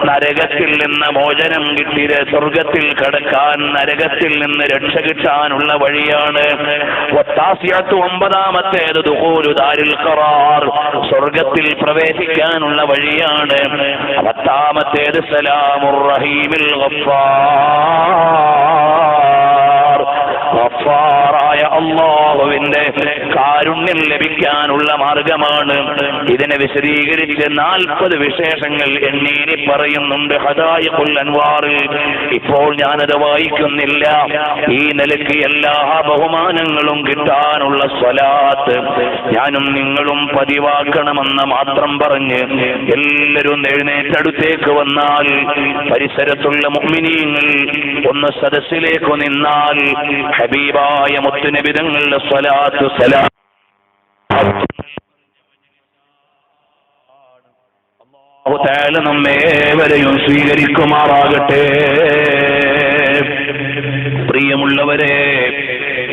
നരകത്തിൽ നിന്ന് മോചനം കിട്ടി സ്വർഗത്തിൽ കടക്കാൻ, നരകത്തിൽ നിന്ന് രക്ഷ കിട്ടാനുള്ള വഴിയാണ്. വത്താസിയത്തു, ഒമ്പതാമത്തേത് ദുഖൂലു ദാരിൽ ഖറാർ, സ്വർഗത്തിൽ പ്രവേശിക്കാനുള്ള വഴിയാണ്. പത്താമത്തേത് സലാമുർ റഹീമിൽ ഗഫ്ഫാർ, ഗഫ്ഫാറായ അല്ലാഹുവിന്റെ കാരുണ്യം ലഭിക്കാനുള്ള മാർഗമാണ്. ഇതിനെ വിശദീകരിച്ച് 40 വിശേഷങ്ങൾ എണ്ണീനി പറയുന്നുണ്ട് ഹദായിഖുൽ അൻവാറിൽ. ഇപ്പോൾ ഞാനത് വായിക്കുന്നില്ല. ഈ നിലയ്ക്ക് എല്ലാ ബഹുമാനങ്ങളും കിട്ടാനുള്ള സ്വലാത്ത് ഞാനും നിങ്ങളും പതിവാക്കണമെന്ന് മാത്രം പറഞ്ഞ് എല്ലാവരും എഴുന്നേറ്റടുത്തേക്ക് വന്നാൽ, പരിസരത്തുള്ള മുഅ്മിനീങ്ങൾ ഒന്ന് സദസ്സിലേക്ക് നിന്നാൽ, ഹബീബായ മുത്തുനബി തങ്ങളുടെ സ്വലാത്ത് സലാം അല്ലാഹു തആല നമ്മേവരെയും സ്വീകരിക്കുമാറാകട്ടെ. പ്രിയമുള്ളവരെ,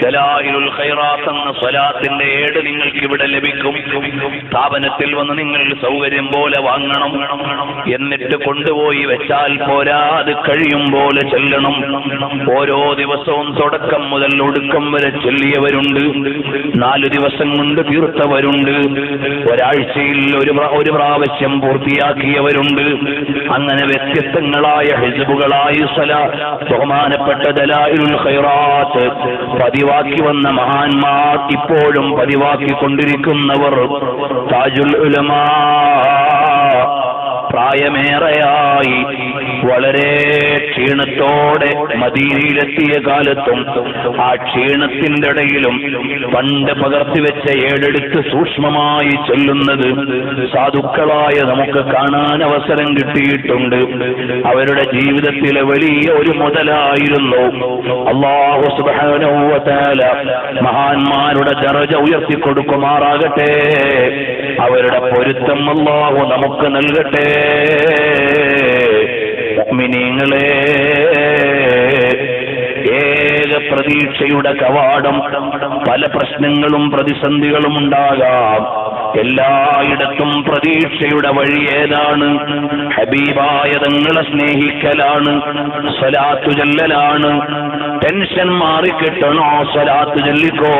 ദലായിലുൽ ഖൈറാത്ത് എന്ന സ്വലാത്തിന്റെ ഏട് നിങ്ങൾക്ക് ഇവിടെ ലഭിക്കും. സ്ഥാപനത്തിൽ വന്ന് നിങ്ങൾ സൗകര്യം പോലെ വാങ്ങണം. എന്നിട്ട് കൊണ്ടുപോയി വെച്ചാൽ പോരാ, അത് കഴിയും പോലെ ചെല്ലണം. ഓരോ ദിവസവും തുടക്കം മുതൽ ഒടുക്കം വരെ ചൊല്ലിയവരുണ്ട്, 4 ദിവസം കൊണ്ട് തീർത്തവരുണ്ട്, ഒരാഴ്ചയിൽ ഒരു പ്രാവശ്യം പൂർത്തിയാക്കിയവരുണ്ട്. അങ്ങനെ വ്യത്യസ്തങ്ങളായ ഹിസ്ബുകളായി ബഹുമാനപ്പെട്ട ദലായിലുൽ ഖൈറാത്ത് പതിവാക്കി വന്ന മഹാന്മാർ, ഇപ്പോഴും പതിവാക്കിക്കൊണ്ടിരിക്കുന്നവർ, താജുൽ ഉലമാ, പ്രായമേറെയായി വളരെ ക്ഷീണത്തോടെ മദീനയിലെത്തിയ കാലത്തും ആ ക്ഷീണത്തിന്റെ ഇടയിലും പണ്ട് പകർത്തിവെച്ച ഏടെടുത്ത് സൂക്ഷ്മമായി ചൊല്ലുന്നത് സാധുക്കളായ നമുക്ക് കാണാൻ അവസരം കിട്ടിയിട്ടുണ്ട്. അവരുടെ ജീവിതത്തിലെ വലിയ ഒരു മുതലായിരുന്നു. അല്ലാഹു സുബ്ഹാനഹു വ തആല മഹാന്മാരുടെ ദറജ ഉയർത്തിക്കൊടുക്കുമാറാകട്ടെ. അവരുടെ പൊരുത്തം അല്ലാഹു നമുക്ക് നൽകട്ടെ. മുഅ്മിനീങ്ങളെ, ഏക പ്രതീക്ഷയുടെ കവാടം. പല പ്രശ്നങ്ങളും പ്രതിസന്ധികളും ഉണ്ടാകാം. എല്ലായിടത്തും പ്രതീക്ഷയുടെ വഴി ഏതാണ്? ഹബീബായ തങ്ങളെ സ്നേഹിക്കലാണ്, സ്വലാത്തു ചൊല്ലലാണ്. ടെൻഷൻ മാറിക്കിട്ടണോ, സ്വലാത്തു ചൊല്ലിക്കോ.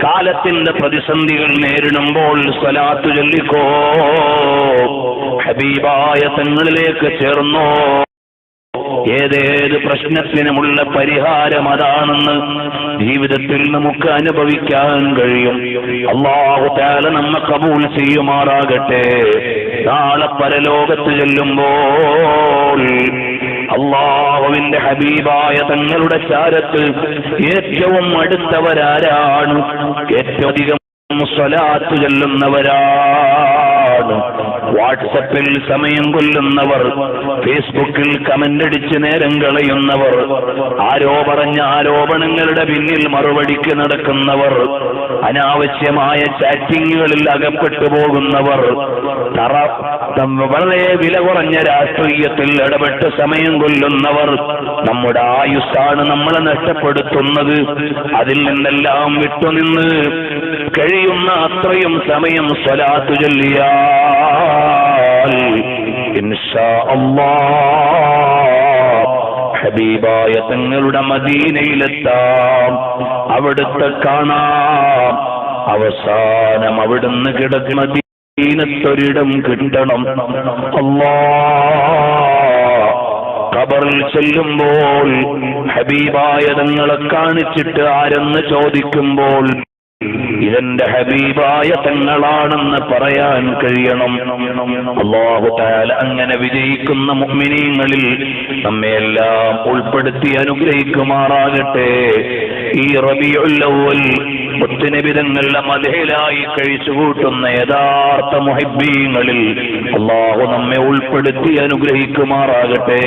കാലത്തിന്റെ പ്രതിസന്ധികൾ നേരിടുമ്പോൾ സ്വലാത്തു ചൊല്ലിക്കോ. ഹബീബായ തങ്ങളിലേക്ക് ചേർന്നോ. ഏതേത് പ്രശ്നത്തിനുമുള്ള പരിഹാരം അതാണെന്ന് ജീവിതത്തിൽ നമുക്ക് അനുഭവിക്കാൻ കഴിയും. അല്ലാഹു തആല നമ്മെ കബൂൽ ചെയ്യുമാറാകട്ടെ. നാളെ പരലോകത്ത് ചെല്ലുമ്പോൾ അല്ലാഹുവിന്റെ ഹബീബായ തങ്ങളുടെ ചാരത്ത് ഏറ്റവും അടുത്തവരാരാണ്? ഏറ്റവും അധികം സ്വലാത്ത് ചൊല്ലുന്നവരാണ്. വാട്സപ്പിൽ സമയം കൊല്ലുന്നവർ, ഫേസ്ബുക്കിൽ കമന്റ് അടിച്ച് നേരം കളയുന്നവർ, ആരോ പറഞ്ഞ ആരോപണങ്ങളുടെ പിന്നിൽ മറുപടിക്ക് നടക്കുന്നവർ, അനാവശ്യമായ ചാറ്റിങ്ങുകളിൽ അകപ്പെട്ടു പോകുന്നവർ, വളരെ വില കുറഞ്ഞ രാഷ്ട്രീയത്തിൽ ഇടപെട്ട് സമയം കൊല്ലുന്നവർ, നമ്മുടെ ആയുസ്സാണ് നമ്മളെ നഷ്ടപ്പെടുത്തുന്നത്. അതിൽ നിന്നെല്ലാം വിട്ടുനിന്ന് കഴിയുന്ന അത്രയും സമയം സ്വലാത്ത് ചൊല്ലിയാൽ ഇൻഷാ അല്ലാഹ് ഹബീബായ തങ്ങളുടെ മദീനയിലെത്താം. അവിടുത്തെ കാണാം. അവസാനം അവിടുന്ന് കിടക്കുന്ന മദീനത്തൊരിടം കിട്ടണം. അല്ലാ, ഖബറിൽ ചെല്ലുമ്പോൾ ഹബീബായ തങ്ങളെ കാണിച്ചിട്ട് ആരെന്ന് ചോദിക്കുമ്പോൾ ഇതെന്റെ ഹബീബായ തങ്ങളാണെന്ന് പറയാൻ കഴിയണം. അല്ലാഹു തആല അങ്ങനെ വിജയിക്കുന്ന മുഅ്മിനീങ്ങളിൽ നമ്മെയെല്ലാം ഉൾപ്പെടുത്തി അനുഗ്രഹിക്കുമാറാകട്ടെ. ഈ റബീഉൽ അവ്വൽ മുത്തുനബി തങ്ങളുടെ മദഹിലായി കഴിച്ചുകൂട്ടുന്ന യഥാർത്ഥ മുഹിബ്ബീങ്ങളിൽ അല്ലാഹു നമ്മെ ഉൾപ്പെടുത്തി അനുഗ്രഹിക്കുമാറാകട്ടെ.